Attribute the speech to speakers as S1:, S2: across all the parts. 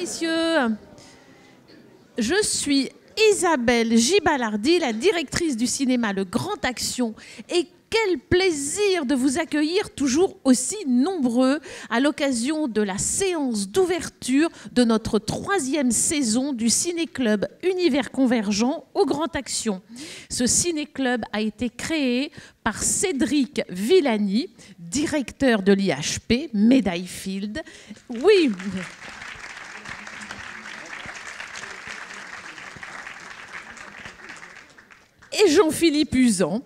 S1: messieurs. Je suis Isabelle Gibalardi, la directrice du cinéma Le Grand Action. Et quel plaisir de vous accueillir toujours aussi nombreux à l'occasion de la séance d'ouverture de notre 3e saison du Ciné-Club Univers Convergent au Grand Action. Ce Ciné-Club a été créé par Cédric Villani, directeur de l'IHP, médaille Field. Oui. Et Jean-Philippe Usan,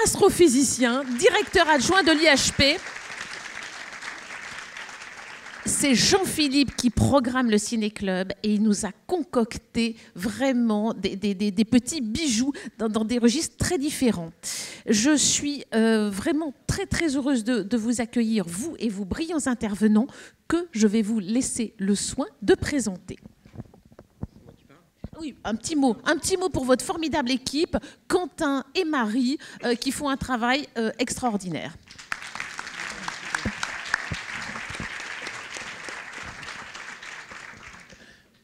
S1: astrophysicien, directeur adjoint de l'IHP. C'est Jean-Philippe qui programme le Ciné-Club et il nous a concocté vraiment des petits bijoux dans des registres très différents. Je suis vraiment très très heureuse de vous accueillir, vous et vos brillants intervenants, que je vais vous laisser le soin de présenter. Oui, un petit mot pour votre formidable équipe, Quentin et Marie, qui font un travail extraordinaire.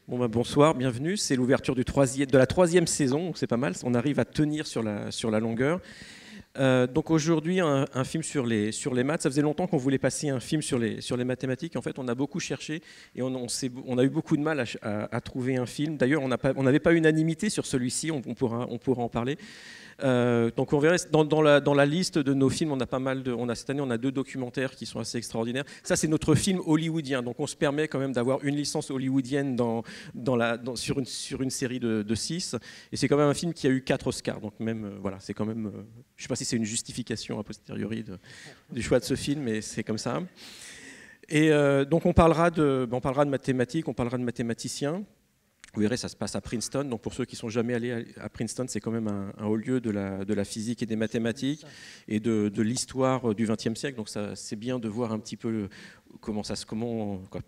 S2: Bon bonsoir, bienvenue. C'est l'ouverture de la 3e saison, donc c'est pas mal. On arrive à tenir sur la longueur. Donc aujourd'hui, un film sur les maths. Ça faisait longtemps qu'on voulait passer un film sur les mathématiques. En fait, on a beaucoup cherché et on a eu beaucoup de mal à trouver un film. D'ailleurs, on n'avait pas unanimité sur celui-ci. On pourra en parler. Donc on verrait dans la liste de nos films, on a pas mal cette année on a 2 documentaires qui sont assez extraordinaires. Ça c'est notre film hollywoodien, donc on se permet quand même d'avoir une licence hollywoodienne sur une série de 6, et c'est quand même un film qui a eu 4 Oscars, donc même voilà, c'est quand même je sais pas si c'est une justification a posteriori du choix de ce film, mais c'est comme ça. Et donc on parlera de mathématiques, on parlera de mathématiciens. Vous verrez, ça se passe à Princeton. Donc pour ceux qui ne sont jamais allés à Princeton, c'est quand même un haut lieu de la physique et des mathématiques et de l'histoire du XXe siècle. Donc c'est bien de voir un petit peu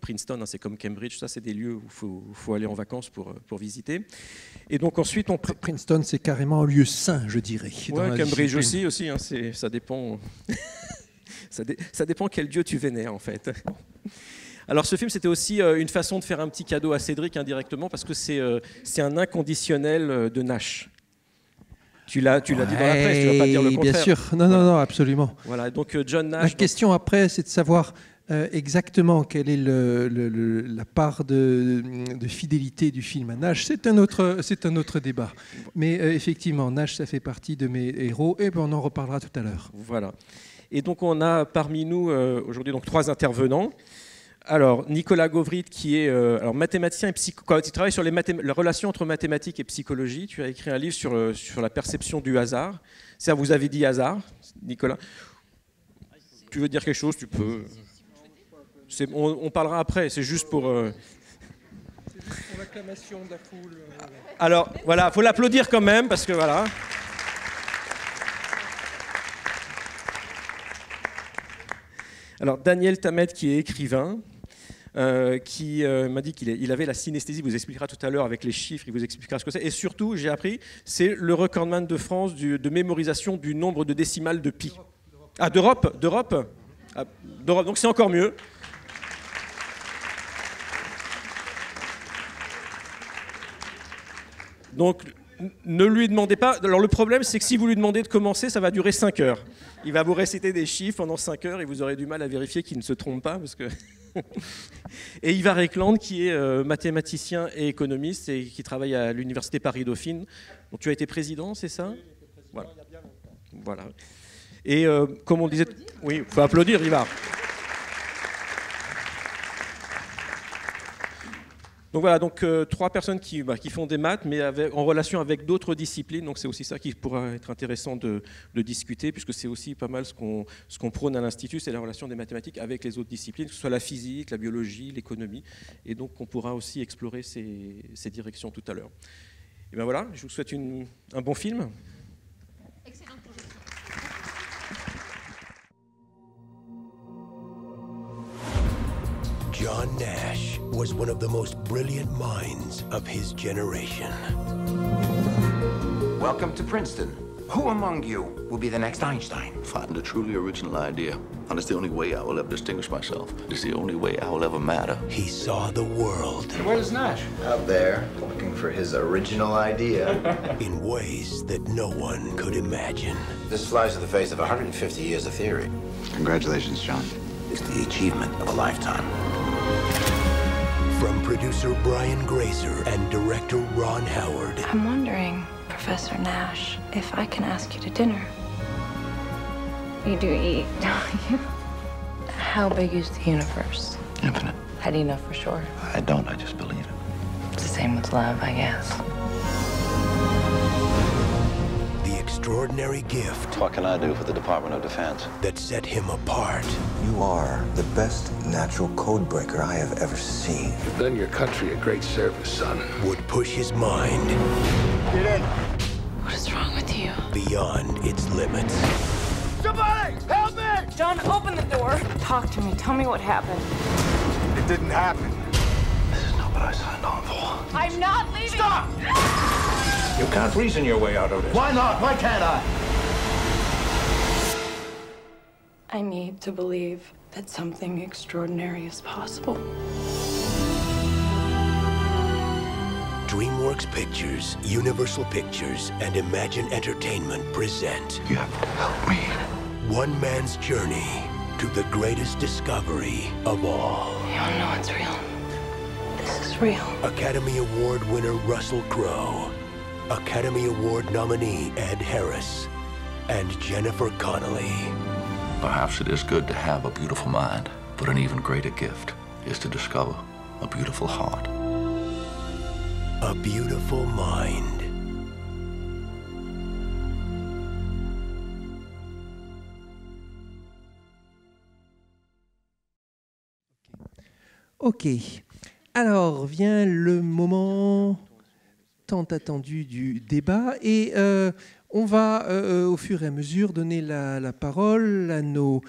S2: Princeton, hein, c'est comme Cambridge. Ça, c'est des lieux où il faut aller en vacances pour visiter. Et donc ensuite,
S3: Princeton, c'est carrément un lieu saint, je dirais.
S2: Ouais, Cambridge aussi, hein, ça dépend. ça dépend quel dieu tu vénères, en fait. Alors ce film, c'était aussi une façon de faire un petit cadeau à Cédric indirectement, parce que c'est un inconditionnel de Nash. Tu l'as dit dans la presse, tu ne vas pas dire le contraire.
S3: Bien sûr, non, absolument.
S2: Voilà, donc John Nash...
S3: La question après, c'est de savoir exactement quelle est la part de fidélité du film à Nash. C'est un autre débat. Mais effectivement, Nash, ça fait partie de mes héros, et on en reparlera tout à l'heure.
S2: Voilà. Et donc on a parmi nous aujourd'hui 3 intervenants. Alors, Nicolas Gauvrit, qui est mathématicien et psychologue, tu travailles sur la relation entre mathématiques et psychologie. Tu as écrit un livre sur la perception du hasard. Ça, vous avez dit hasard, Nicolas. Tu veux dire quelque chose, tu peux. On parlera après, c'est juste pour...
S3: C'est juste pour l'acclamation de la foule.
S2: Alors, voilà, il faut l'applaudir quand même, parce que voilà... Alors, Daniel Tammet, qui est écrivain, qui m'a dit qu'il avait la synesthésie, il vous expliquera tout à l'heure avec les chiffres, il vous expliquera ce que c'est. Et surtout, j'ai appris, c'est le recordman de France de mémorisation du nombre de décimales de pi. Ah, d'Europe. Donc c'est encore mieux. Donc, ne lui demandez pas... Alors le problème, c'est que si vous lui demandez de commencer, ça va durer 5 heures. Il va vous réciter des chiffres pendant 5 heures et vous aurez du mal à vérifier qu'il ne se trompe pas. Parce que et Ivar Ekland, qui est mathématicien et économiste et qui travaille à l'Université Paris-Dauphine. Donc tu as été président, c'est ça? Oui, j'ai été président il y a bien longtemps. Voilà. Et comme on disait... Oui, il faut applaudir, Ivar. Donc voilà, 3 personnes qui font des maths, mais en relation avec d'autres disciplines. Donc c'est aussi ça qui pourra être intéressant de discuter, puisque c'est aussi pas mal ce qu'on prône à l'Institut, c'est la relation des mathématiques avec les autres disciplines, que ce soit la physique, la biologie, l'économie. Et donc on pourra aussi explorer ces directions tout à l'heure. Et bien voilà, je vous souhaite un bon film.
S1: Excellente projection.
S4: John Nash was one of the most brilliant minds of his generation.
S5: Welcome to Princeton. Who among you will be the next Einstein?
S6: Find a truly original idea. And it's the only way I will ever distinguish myself. It's the only way I will ever matter.
S4: He saw the world.
S5: And where's Nash?
S7: Out there, looking for his original idea.
S4: In ways that no one could imagine.
S7: This flies in the face of 150 years of theory.
S5: Congratulations, John.
S7: It's the achievement of a lifetime.
S4: From producer Brian Grazer and director Ron Howard.
S8: I'm wondering, Professor Nash, if I can ask you to dinner. You do eat, don't you? How big is the universe?
S6: Infinite.
S8: How do you know for sure?
S6: I don't, I just believe it.
S8: It's the same with love, I guess.
S4: The extraordinary gift
S6: What can I do for the Department of Defense?
S4: that set him apart.
S7: You are the best natural code breaker I have ever seen.
S5: You've done your country a great service, son.
S4: Would push his mind
S5: Get in.
S8: What is wrong with you?
S4: beyond its limits.
S5: Somebody, help me!
S8: John, open the door. Talk to me. Tell me what happened.
S5: It didn't happen.
S6: This is not what I signed on for.
S8: I'm not leaving.
S5: Stop! You can't reason your way out of this.
S7: Why not? Why can't I?
S8: I need to believe that something extraordinary is possible.
S4: DreamWorks Pictures, Universal Pictures, and Imagine Entertainment present
S6: You have to help me.
S4: one man's journey to the greatest discovery of all.
S8: You don't know it's real. This is real.
S4: Academy Award winner Russell Crowe, Academy Award nominee Ed Harris, and Jennifer Connelly.
S6: Perhaps it is good to have a beautiful mind, but an even greater gift is to discover a beautiful heart.
S4: A Beautiful Mind.
S3: Ok. Alors vient le moment tant attendu du débat et on va au fur et à mesure donner la parole à nos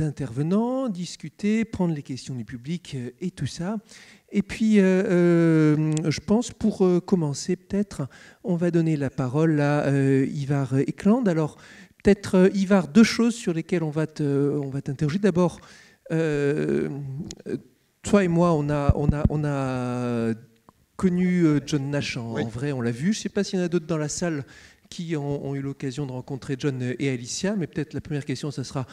S3: intervenants, discuter, prendre les questions du public et tout ça. Et puis, je pense, pour commencer, peut-être, on va donner la parole à Ivar Ekland. Alors, peut-être, Ivar, deux choses sur lesquelles on va t'interroger. D'abord, toi et moi, on a connu John Nash en vrai, on l'a vu. Je ne sais pas s'il y en a d'autres dans la salle qui ont eu l'occasion de rencontrer John et Alicia, mais peut-être la première question, ça sera...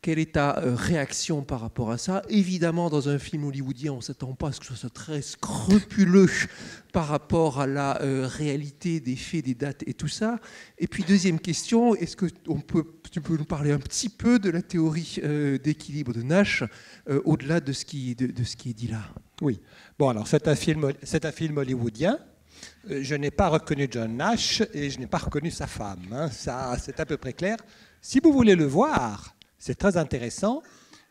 S3: Quelle est ta réaction par rapport à ça? Évidemment, dans un film hollywoodien, on ne s'attend pas à ce que ce soit très scrupuleux par rapport à la réalité des faits, des dates et tout ça. Et puis, deuxième question, est-ce que tu peux nous parler un petit peu de la théorie d'équilibre de Nash, au-delà de ce qui est dit là?
S9: Oui. Bon, alors, c'est un film hollywoodien. Je n'ai pas reconnu John Nash et je n'ai pas reconnu sa femme. Hein. Ça, c'est à peu près clair. Si vous voulez le voir... C'est très intéressant.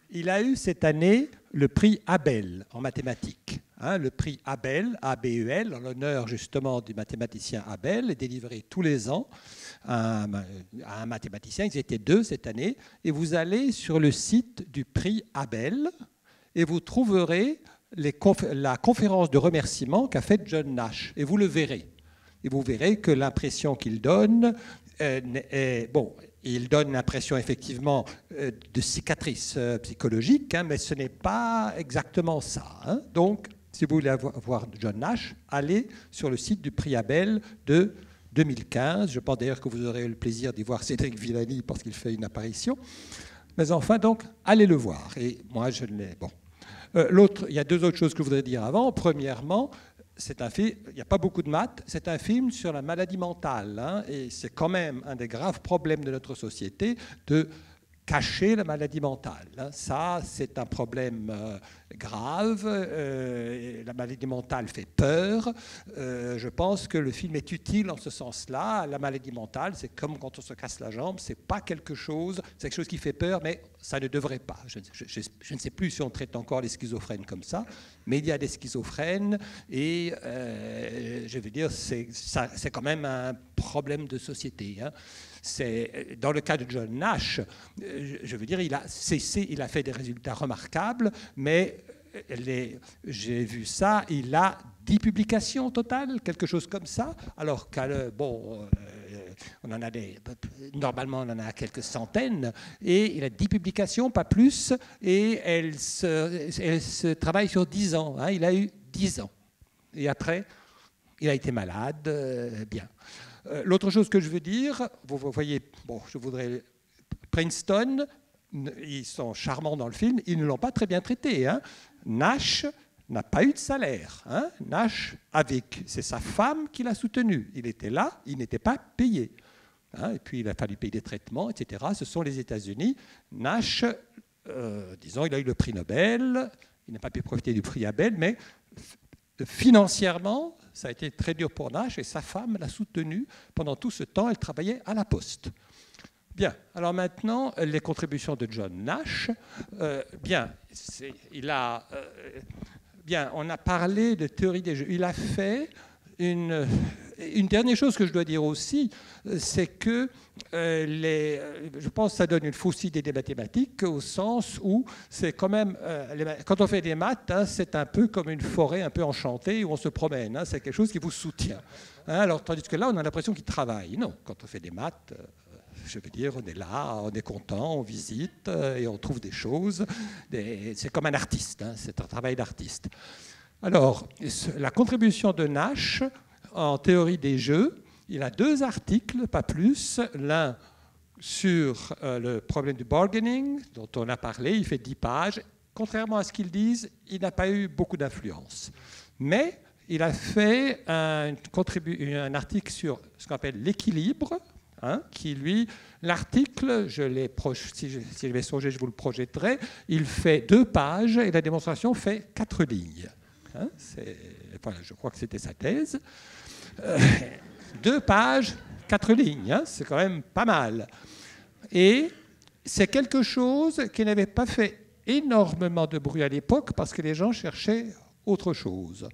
S9: Il a eu cette année le prix Abel en mathématiques. Le prix Abel, A-B-E-L, en l'honneur justement du mathématicien Abel, est délivré tous les ans à un mathématicien. Ils étaient deux cette année. Et vous allez sur le site du prix Abel et vous trouverez la conférence de remerciement qu'a faite John Nash. Et vous le verrez. Et vous verrez que l'impression qu'il donne est... Bon, il donne l'impression effectivement de cicatrices psychologiques, mais ce n'est pas exactement ça. Donc, si vous voulez voir John Nash, allez sur le site du prix Abel de 2015. Je pense d'ailleurs que vous aurez le plaisir d'y voir Cédric Villani parce qu'il fait une apparition. Mais enfin, donc, allez le voir. Et moi, je l'ai... Bon. Il y a deux autres choses que je voudrais dire avant. Premièrement, c'est un film, il n'y a pas beaucoup de maths, c'est un film sur la maladie mentale. Et c'est quand même un des graves problèmes de notre société de cacher la maladie mentale. Ça, c'est un problème grave. La maladie mentale fait peur. Je pense que le film est utile en ce sens-là. La maladie mentale, c'est comme quand on se casse la jambe. C'est pas quelque chose qui fait peur, mais ça ne devrait pas. Je ne sais plus si on traite encore les schizophrènes comme ça, mais il y a des schizophrènes et je veux dire, c'est quand même un problème de société. Dans le cas de John Nash, je veux dire, il a fait des résultats remarquables, mais j'ai vu ça, il a 10 publications totales, quelque chose comme ça, alors normalement, on en a quelques centaines, et il a 10 publications, pas plus, et elle se travaille sur 10 ans. Hein, il a eu 10 ans. Et après, il a été malade. Bien. L'autre chose que je veux dire, vous voyez, bon, je voudrais... Princeton, ils sont charmants dans le film, ils ne l'ont pas très bien traité. Hein. Nash n'a pas eu de salaire. Hein. Nash, c'est sa femme qui l'a soutenu. Il était là, il n'était pas payé. Hein. Et puis il a fallu payer des traitements, etc. Ce sont les États-Unis. Nash, disons, il a eu le prix Nobel, il n'a pas pu profiter du prix Abel, mais financièrement, ça a été très dur pour Nash et sa femme l'a soutenu pendant tout ce temps. Elle travaillait à la Poste. Bien, alors maintenant, les contributions de John Nash. On a parlé de théorie des jeux. Il a fait une dernière chose que je dois dire aussi, c'est que je pense que ça donne une fausse idée des mathématiques au sens où c'est quand même, quand on fait des maths, hein, c'est un peu comme une forêt un peu enchantée où on se promène. Hein, c'est quelque chose qui vous soutient. Hein, alors, tandis que là, on a l'impression qu'il travaille. Non, quand on fait des maths... je veux dire, on est là, on est content, on visite et on trouve des choses. C'est comme un artiste, hein, c'est un travail d'artiste. Alors, la contribution de Nash en théorie des jeux, il a 2 articles, pas plus. L'un sur le problème du bargaining, dont on a parlé, il fait 10 pages. Contrairement à ce qu'ils disent, il n'a pas eu beaucoup d'influence. Mais il a fait un article sur ce qu'on appelle l'équilibre, hein, qui lui, l'article, si je vais songer, je vous le projetterai, il fait 2 pages et la démonstration fait 4 lignes. Hein, voilà, je crois que c'était sa thèse. 2 pages, 4 lignes, hein, c'est quand même pas mal. Et c'est quelque chose qui n'avait pas fait énormément de bruit à l'époque parce que les gens cherchaient autre chose.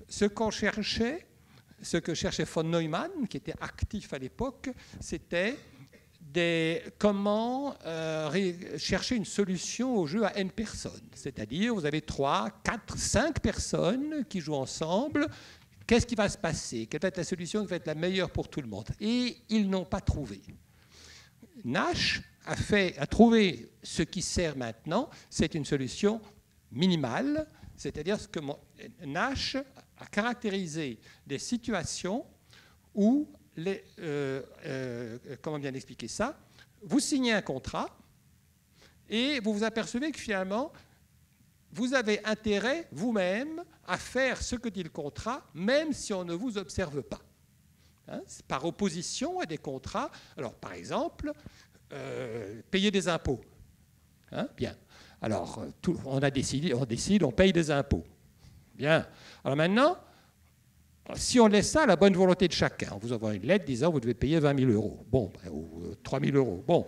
S9: Ce que cherchait von Neumann, qui était actif à l'époque, c'était comment chercher une solution au jeu à n personnes. C'est-à-dire, vous avez 3, 4, 5 personnes qui jouent ensemble. Qu'est-ce qui va se passer? Quelle va être la solution qui va être la meilleure pour tout le monde? Et ils n'ont pas trouvé. Nash a trouvé ce qui sert maintenant, c'est une solution minimale, c'est-à-dire que Nash a caractérisé des situations où, comment bien expliquer ça, vous signez un contrat et vous vous apercevez que finalement, vous avez intérêt vous-même à faire ce que dit le contrat, même si on ne vous observe pas. Hein, par opposition à des contrats. Alors, par exemple, payer des impôts. Hein, bien. Alors, on décide, on paye des impôts. Bien. Alors maintenant, si on laisse ça à la bonne volonté de chacun, on vous envoie une lettre disant vous devez payer 20 000 euros, bon, ou 3 000 euros. Bon,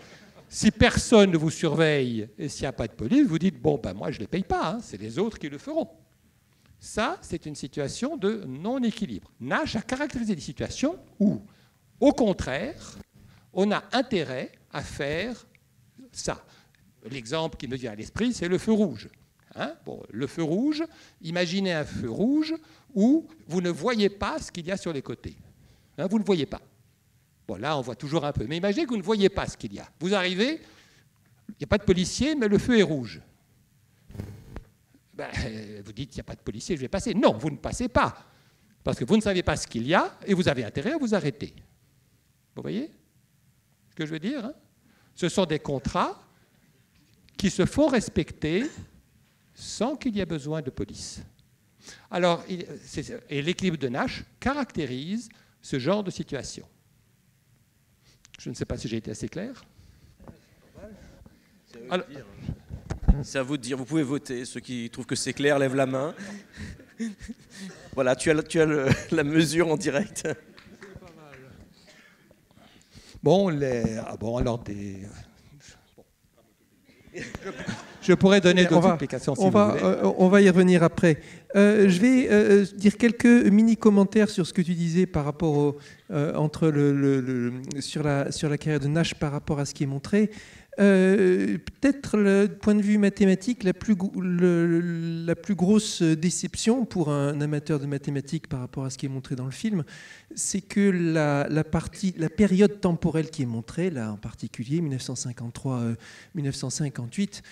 S9: si personne ne vous surveille et s'il n'y a pas de police, vous dites bon, ben moi je ne les paye pas, hein, c'est les autres qui le feront. Ça, c'est une situation de non-équilibre. Nash a caractérisé des situations où, au contraire, on a intérêt à faire ça. L'exemple qui me vient à l'esprit, c'est le feu rouge. Hein, bon, le feu rouge, imaginez un feu rouge où vous ne voyez pas ce qu'il y a sur les côtés. Hein, vous ne voyez pas. Bon, là, on voit toujours un peu. Mais imaginez que vous ne voyez pas ce qu'il y a. Vous arrivez, il n'y a pas de policier, mais le feu est rouge. Ben, vous dites, il n'y a pas de policier, je vais passer. Non, vous ne passez pas. Parce que vous ne savez pas ce qu'il y a et vous avez intérêt à vous arrêter. Vous voyez ce que je veux dire, hein? Ce sont des contrats qui se font respecter sans qu'il y ait besoin de police. Alors, et l'équilibre de Nash caractérise ce genre de situation. Je ne sais pas si j'ai été assez clair.
S2: C'est à vous de dire, vous pouvez voter. Ceux qui trouvent que c'est clair, lèvent la main. Voilà, tu as la mesure en direct.
S9: Bon, alors je pourrais donner d'autres explications si vous voulez.
S3: On va y revenir après. Je vais dire quelques mini-commentaires sur ce que tu disais par rapport sur la carrière de Nash par rapport à ce qui est montré. Peut-être le point de vue mathématique, la plus grosse déception pour un amateur de mathématiques par rapport à ce qui est montré dans le film, c'est que la période temporelle qui est montrée, là en particulier 1953-1958,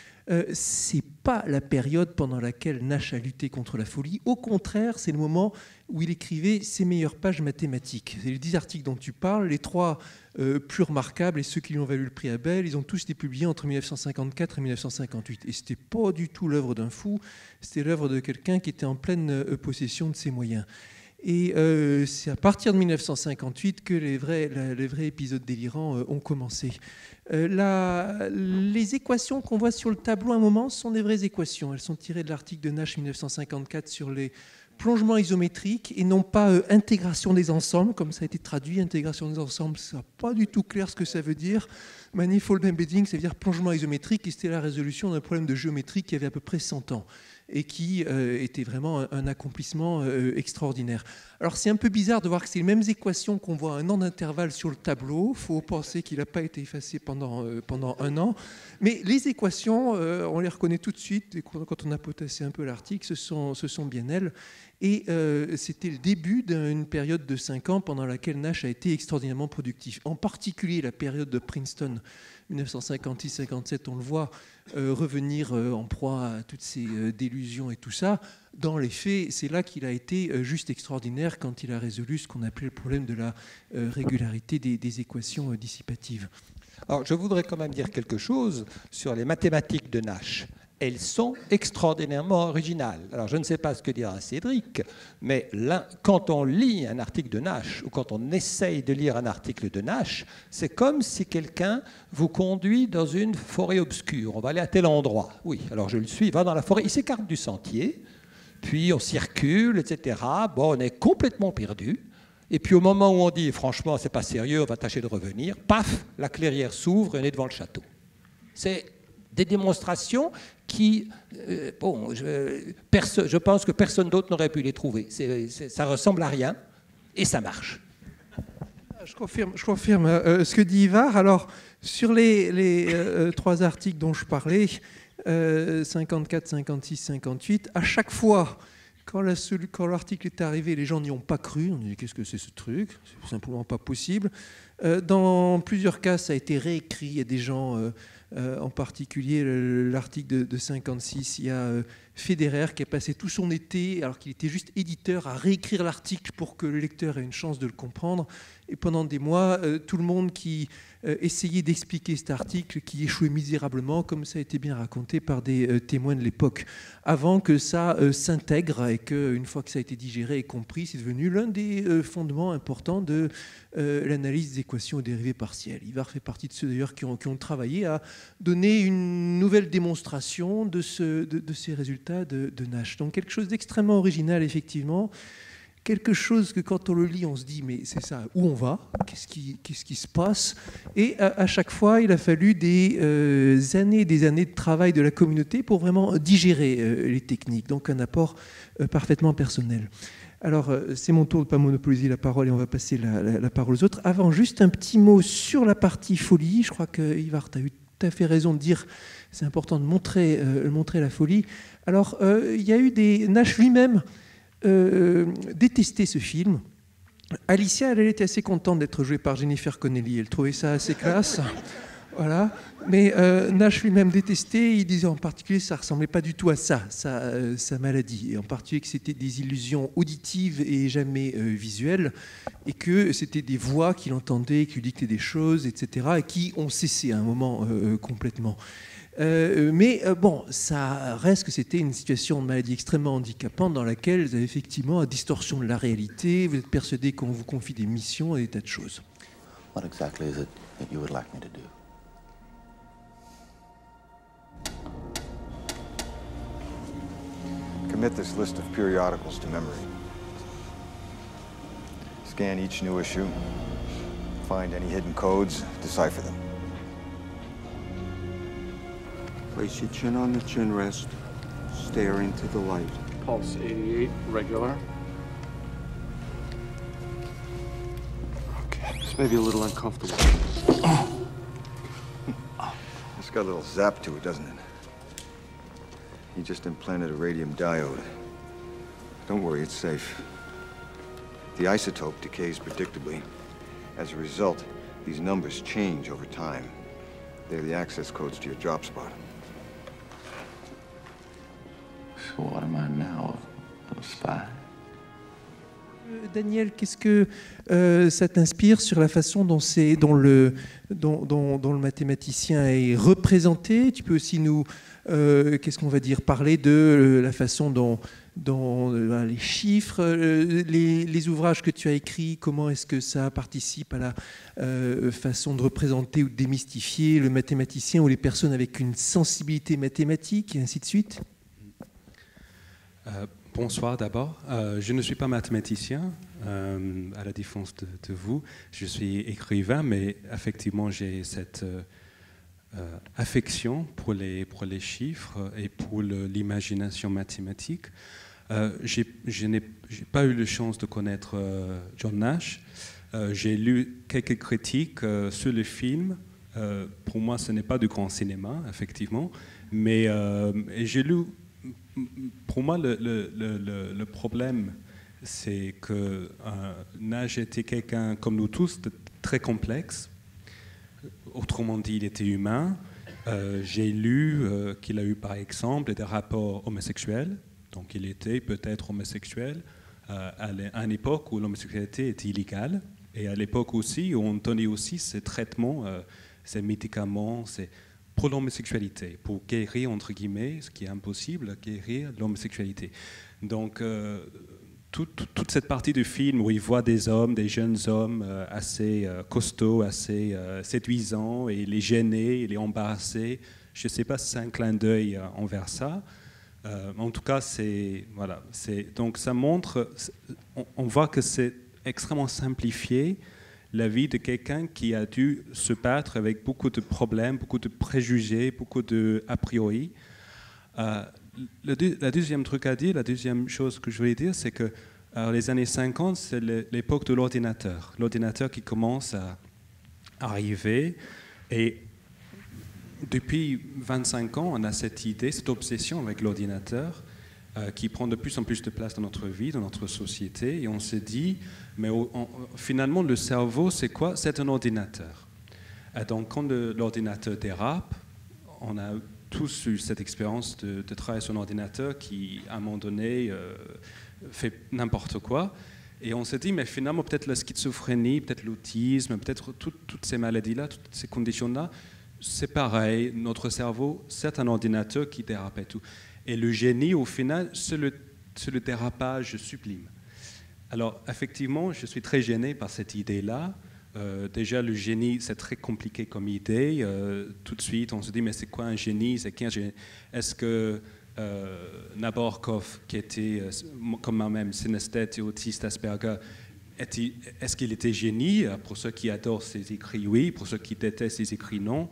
S3: c'est pas la période pendant laquelle Nash a lutté contre la folie. Au contraire, c'est le moment où il écrivait ses meilleures pages mathématiques. C'est les 10 articles dont tu parles, les 3 plus remarquables et ceux qui lui ont valu le prix Abel, ils ont tous été publiés entre 1954 et 1958. Et c'était pas du tout l'œuvre d'un fou, c'était l'œuvre de quelqu'un qui était en pleine possession de ses moyens. Et c'est à partir de 1958 que les vrais épisodes délirants ont commencé. Les équations qu'on voit sur le tableau à un moment sont des vraies équations. Elles sont tirées de l'article de Nash 1954 sur les plongements isométriques et non pas intégration des ensembles, comme ça a été traduit. Intégration des ensembles, c'est pas du tout clair ce que ça veut dire. Manifold embedding, ça veut dire plongement isométrique, et c'était la résolution d'un problème de géométrie qui avait à peu près 100 ans et qui était vraiment un accomplissement extraordinaire. Alors c'est un peu bizarre de voir que c'est les mêmes équations qu'on voit à un an d'intervalle sur le tableau. Il faut penser qu'il n'a pas été effacé pendant un an. Mais les équations, on les reconnaît tout de suite. Et quand on a potassé un peu l'article, ce sont bien elles. Et c'était le début d'une période de 5 ans pendant laquelle Nash a été extraordinairement productif. En particulier la période de Princeton, 1956-57, on le voit revenir en proie à toutes ces délusions et tout ça. Dans les faits, c'est là qu'il a été juste extraordinaire quand il a résolu ce qu'on appelait le problème de la régularité des équations dissipatives.
S9: Alors, je voudrais quand même dire quelque chose sur les mathématiques de Nash. Elles sont extraordinairement originales. Alors, je ne sais pas ce que dira Cédric, mais quand on lit un article de Nash, ou quand on essaye de lire un article de Nash, c'est comme si quelqu'un vous conduit dans une forêt obscure. On va aller à tel endroit. Oui, alors je le suis, il va dans la forêt, il s'écarte du sentier, puis on circule, etc. Bon, on est complètement perdu. Et puis au moment où on dit, franchement, c'est pas sérieux, on va tâcher de revenir, paf, la clairière s'ouvre et on est devant le château. C'est des démonstrations qui, je pense que personne d'autre n'aurait pu les trouver. Ça ressemble à rien et ça marche.
S3: Je confirme ce que dit Ivar. Alors, sur les 3 articles dont je parlais, 54, 56, 58, à chaque fois, quand l'article est arrivé, les gens n'y ont pas cru. On dit qu'est-ce que c'est ce truc ? C'est simplement pas possible. Dans plusieurs cas, ça a été réécrit. Il y a des gens, en particulier l'article de 56, il y a Federer qui a passé tout son été, alors qu'il était juste éditeur, à réécrire l'article pour que le lecteur ait une chance de le comprendre. Et pendant des mois, tout le monde qui essayait d'expliquer cet article, qui échouait misérablement, comme ça a été bien raconté par des témoins de l'époque, avant que ça s'intègre et qu'une fois que ça a été digéré et compris, c'est devenu l'un des fondements importants de l'analyse des équations et dérivées partielles. Ivar fait partie de ceux d'ailleurs qui ont travaillé à donner une nouvelle démonstration de ces résultats de Nash. Donc quelque chose d'extrêmement original, effectivement. Quelque chose que quand on le lit, on se dit mais c'est ça, où on va ? Qu'est-ce qui se passe ? Et à chaque fois, il a fallu des années de travail de la communauté pour vraiment digérer les techniques. Donc un apport parfaitement personnel. Alors, c'est mon tour de ne pas monopoliser la parole et on va passer la parole aux autres. Avant, juste un petit mot sur la partie folie. Je crois que Ivar, tu as eu tout à fait raison de dire c'est important de montrer la folie. Alors, il y a eu Nash lui-même détestait ce film. Alicia, elle était assez contente d'être jouée par Jennifer Connelly. Elle trouvait ça assez classe. Voilà. Mais Nash lui-même détestait. Il disait en particulier que ça ne ressemblait pas du tout à ça, sa maladie. Et en particulier que c'était des illusions auditives et jamais visuelles. Et que c'était des voix qu'il entendait, qui lui dictaient des choses, etc. Et qui ont cessé à un moment complètement. Mais bon, ça reste que c'était une situation de maladie extrêmement handicapante dans laquelle vous avez effectivement une distorsion de la réalité. Vous êtes persuadé qu'on vous confie des missions et des tas de choses.
S7: What exactly is it that you would like me to do?
S10: Commit this list of periodicals to memory. Scan each new issue. Find any hidden codes, decipher them.
S11: Place your chin on the chin rest. Stare into the light.
S12: Pulse 88, regular. Okay, this may be a little uncomfortable.
S10: It's got a little zap to it, doesn't it? He just implanted a radium diode. Don't worry, it's safe. The isotope decays predictably. As a result, these numbers change over time. They're the access codes to your drop spot.
S6: So what am I now? A spy?
S3: Daniel, qu'est-ce que ça t'inspire sur la façon dont le mathématicien est représenté? Tu peux aussi nous, qu'est-ce qu'on va dire, parler de la façon dont les chiffres, les ouvrages que tu as écrits, comment est-ce que ça participe à la façon de représenter ou de démystifier le mathématicien ou les personnes avec une sensibilité mathématique, et ainsi de suite?
S13: Bonsoir d'abord. Je ne suis pas mathématicien, à la différence de vous. Je suis écrivain, mais effectivement, j'ai cette affection pour les chiffres et pour l'imagination mathématique. Je n'ai pas eu la chance de connaître John Nash. J'ai lu quelques critiques sur le film. Pour moi, ce n'est pas du grand cinéma, effectivement, mais j'ai lu. Pour moi, le problème, c'est que Nash était quelqu'un, comme nous tous, de très complexe. Autrement dit, il était humain. J'ai lu qu'il a eu, par exemple, des rapports homosexuels. Donc, il était peut-être homosexuel à une époque où l'homosexualité était illégale. Et à l'époque aussi, où on donnait aussi ces traitements, ces médicaments, pour l'homosexualité, pour guérir, entre guillemets, ce qui est impossible, guérir l'homosexualité. Donc, toute cette partie du film où il voit des hommes, des jeunes hommes assez costauds, assez séduisants, et les gêner, et les embarrasser, je ne sais pas si c'est un clin d'œil envers ça. En tout cas, donc ça montre, on voit que c'est extrêmement simplifié, la vie de quelqu'un qui a dû se battre avec beaucoup de problèmes, beaucoup de préjugés, beaucoup de a priori. La deuxième truc à dire, la deuxième chose que je voulais dire, c'est que les années 50, c'est l'époque de l'ordinateur. L'ordinateur qui commence à arriver. Et depuis 25 ans, on a cette idée, cette obsession avec l'ordinateur qui prend de plus en plus de place dans notre vie, dans notre société. Et on se dit, mais finalement, le cerveau, c'est quoi? C'est un ordinateur. Et donc, quand l'ordinateur dérape, on a tous eu cette expérience de travailler sur un ordinateur qui, à un moment donné, fait n'importe quoi. Et on se dit, mais finalement, peut-être la schizophrénie, peut-être l'autisme, peut-être toutes ces maladies-là, toutes ces conditions-là, c'est pareil. Notre cerveau, c'est un ordinateur qui dérape et tout. Et le génie, au final, c'est le dérapage sublime. Alors, effectivement, je suis très gêné par cette idée-là. Déjà, le génie, c'est très compliqué comme idée. Tout de suite, on se dit, mais c'est quoi un génie? Est-ce que Nabokov, qui était, comme moi-même, synesthète et autiste Asperger, est-ce qu'il était génie? Pour ceux qui adorent ses écrits, oui. Pour ceux qui détestent ses écrits, non.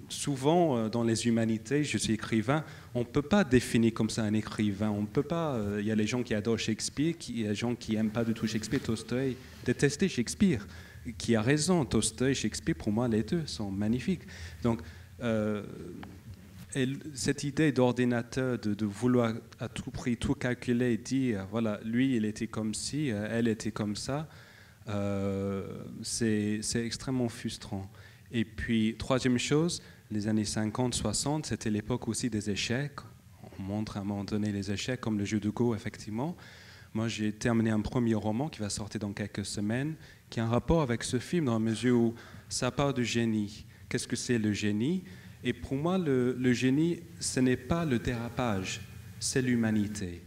S13: Souvent, dans les humanités, je suis écrivain, on ne peut pas définir comme ça un écrivain. On peut pas. Il y a les gens qui adorent Shakespeare, il y a des gens qui n'aiment pas du tout Shakespeare. Tolstoï détestait Shakespeare, qui a raison. Tolstoï et Shakespeare, pour moi, les deux sont magnifiques. Donc, et cette idée d'ordinateur, de vouloir à tout prix tout calculer et dire, voilà, lui, il était comme ci, elle était comme ça, c'est extrêmement frustrant. Et puis, troisième chose, les années 50, 60, c'était l'époque aussi des échecs. On montre à un moment donné les échecs, comme le jeu de Go, effectivement. Moi, j'ai terminé un premier roman qui va sortir dans quelques semaines, qui a un rapport avec ce film, dans la mesure où ça part du génie. Qu'est-ce que c'est le génie? Et pour moi, le génie, ce n'est pas le dérapage, c'est l'humanité.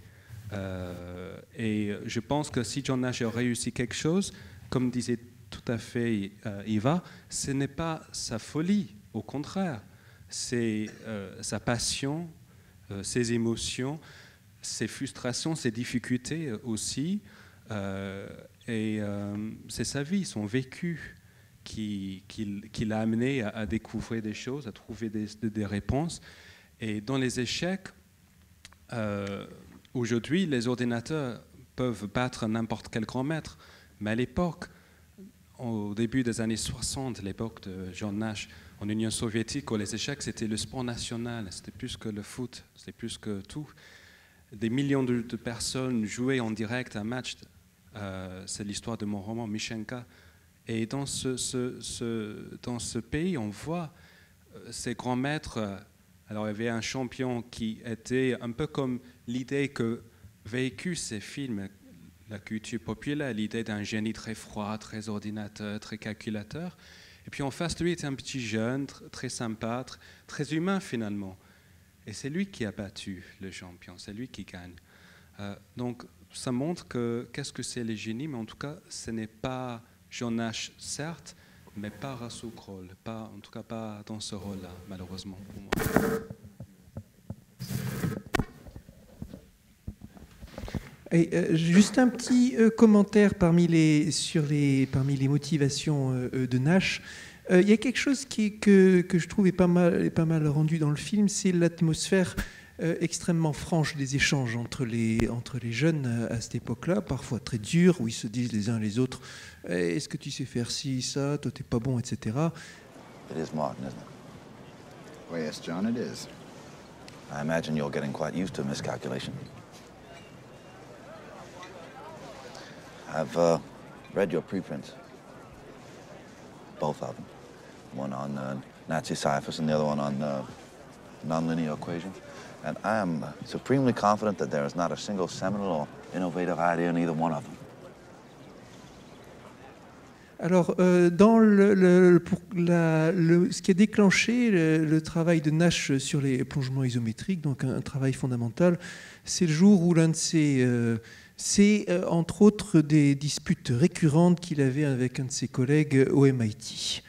S13: Et je pense que si John Nash a réussi quelque chose, comme disait tout à fait Eva, ce n'est pas sa folie, au contraire, c'est sa passion, ses émotions, ses frustrations, ses difficultés aussi, et c'est sa vie, son vécu qui l'a amené à découvrir des choses, à trouver des réponses. Et dans les échecs, aujourd'hui, les ordinateurs peuvent battre n'importe quel grand maître, mais à l'époque, au début des années 60, l'époque de John Nash, en Union soviétique, où les échecs, c'était le sport national, c'était plus que le foot, c'était plus que tout. Des millions de personnes jouaient en direct un match. C'est l'histoire de mon roman, Mishenka. Et dans ce pays, on voit ces grands maîtres. Alors, il y avait un champion qui était un peu comme l'idée que véhiculent ces films, la culture populaire, l'idée d'un génie très froid, très ordinateur, très calculateur. Et puis en face de lui était un petit jeune, très sympa, très humain finalement. Et c'est lui qui a battu le champion, c'est lui qui gagne. Donc ça montre qu'est-ce que c'est le génie, mais en tout cas ce n'est pas John Nash, certes, mais pas Russell Crowe, en tout cas pas dans ce rôle-là, malheureusement pour moi.
S3: Et, juste un petit commentaire parmi les motivations de Nash. Il y a quelque chose que je trouve est pas mal rendu dans le film, c'est l'atmosphère extrêmement franche des échanges entre les jeunes à cette époque-là, parfois très durs, où ils se disent les uns les autres est-ce que tu sais faire ci, ça, toi t'es pas bon, etc.
S6: It is modern, isn't it?
S14: Well, yes, John, it is.
S6: I imagine you're getting quite used to miscalculation. I've read your preprints. Both of them. One on Nazi ciphers and the other one on nonlinear equations. And I am supremely confident that there is not a single seminal or innovative idea in either one of them.
S3: Alors, dans ce qui a déclenché le travail de Nash sur les plongements isométriques, donc un travail fondamental, c'est le jour où l'un de ses... c'est entre autres des disputes récurrentes qu'il avait avec un de ses collègues au MIT.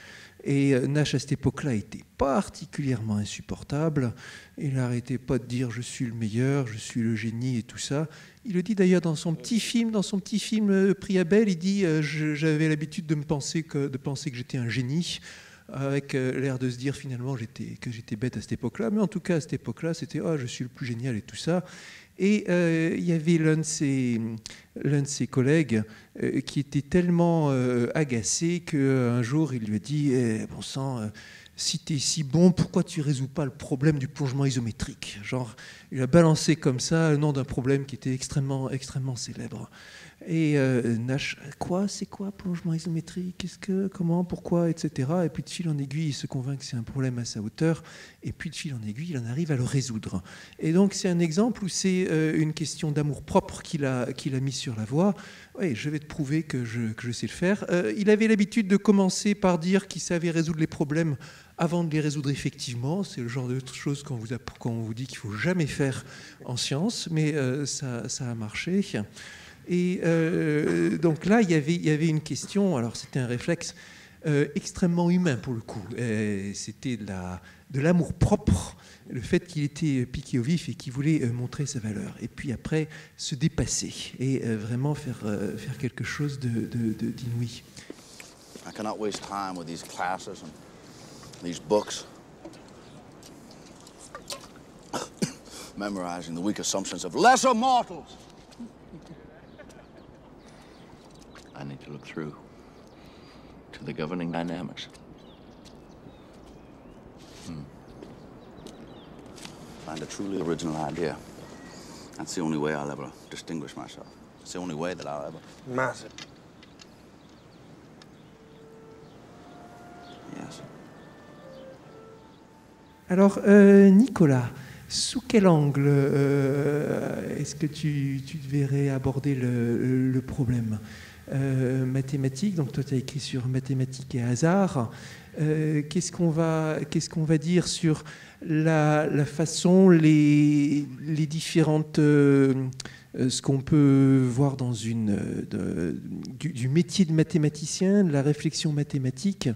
S3: Et Nash, à cette époque-là, était particulièrement insupportable. Il n'arrêtait pas de dire « je suis le meilleur, je suis le génie » et tout ça. Il le dit d'ailleurs dans son petit film Prix Abel, il dit « j'avais l'habitude de penser que j'étais un génie », avec l'air de se dire finalement que j'étais bête à cette époque-là. Mais en tout cas, à cette époque-là, c'était « oh, je suis le plus génial » et tout ça. Et il y avait l'un de ses collègues qui était tellement agacé qu'un jour il lui a dit bon sang, si tu es si bon, pourquoi tu ne résous pas le problème du plongement isométrique? Genre, il a balancé comme ça le nom d'un problème qui était extrêmement célèbre. Et Nash, c'est quoi plongement isométrique? Comment, pourquoi, etc. Et puis de fil en aiguille, il se convainc que c'est un problème à sa hauteur. Et puis de fil en aiguille, il en arrive à le résoudre. Et donc c'est un exemple où c'est une question d'amour-propre qu'il a mis sur la voie. Oui, je vais te prouver que je sais le faire. Il avait l'habitude de commencer par dire qu'il savait résoudre les problèmes avant de les résoudre effectivement. C'est le genre de chose qu'on vous dit qu'il ne faut jamais faire en science, mais ça a marché. Et donc là, il y avait une question, alors c'était un réflexe extrêmement humain pour le coup. C'était de l'amour-propre, le fait qu'il était piqué au vif et qu'il voulait montrer sa valeur. Et puis après, se dépasser et vraiment faire quelque chose d'inouï.
S6: I cannot waste time with these classes and these books. Memorizing the weak assumptions of lesser mortals. I need to look through to the governing dynamics. Find a truly original idea. That's the only way I'll ever distinguish myself. It's the only way that I'll ever...
S14: Massive.
S6: Yes.
S3: Alors, Nicolas, sous quel angle est-ce que tu devrais aborder le problème mathématique? Donc toi, tu as écrit sur mathématiques et hasard. Qu'est-ce qu'on va dire sur la façon, les différentes... ce qu'on peut voir dans du métier de mathématicien, de la réflexion mathématique,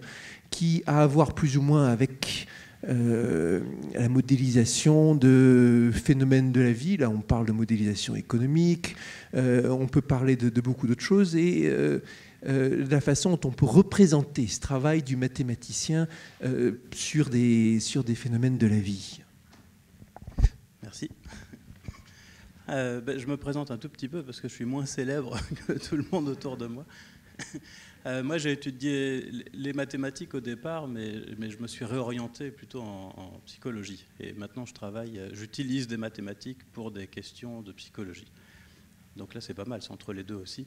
S3: qui a à voir plus ou moins avec la modélisation de phénomènes de la vie. Là, on parle de modélisation économique, on peut parler de beaucoup d'autres choses, et la façon dont on peut représenter ce travail du mathématicien sur des phénomènes de la vie.
S15: Merci. Je me présente un tout petit peu parce que je suis moins célèbre que tout le monde autour de moi. Moi, j'ai étudié les mathématiques au départ, mais je me suis réorienté plutôt en psychologie. Et maintenant, j'utilise des mathématiques pour des questions de psychologie. Donc là, c'est pas mal, c'est entre les deux aussi,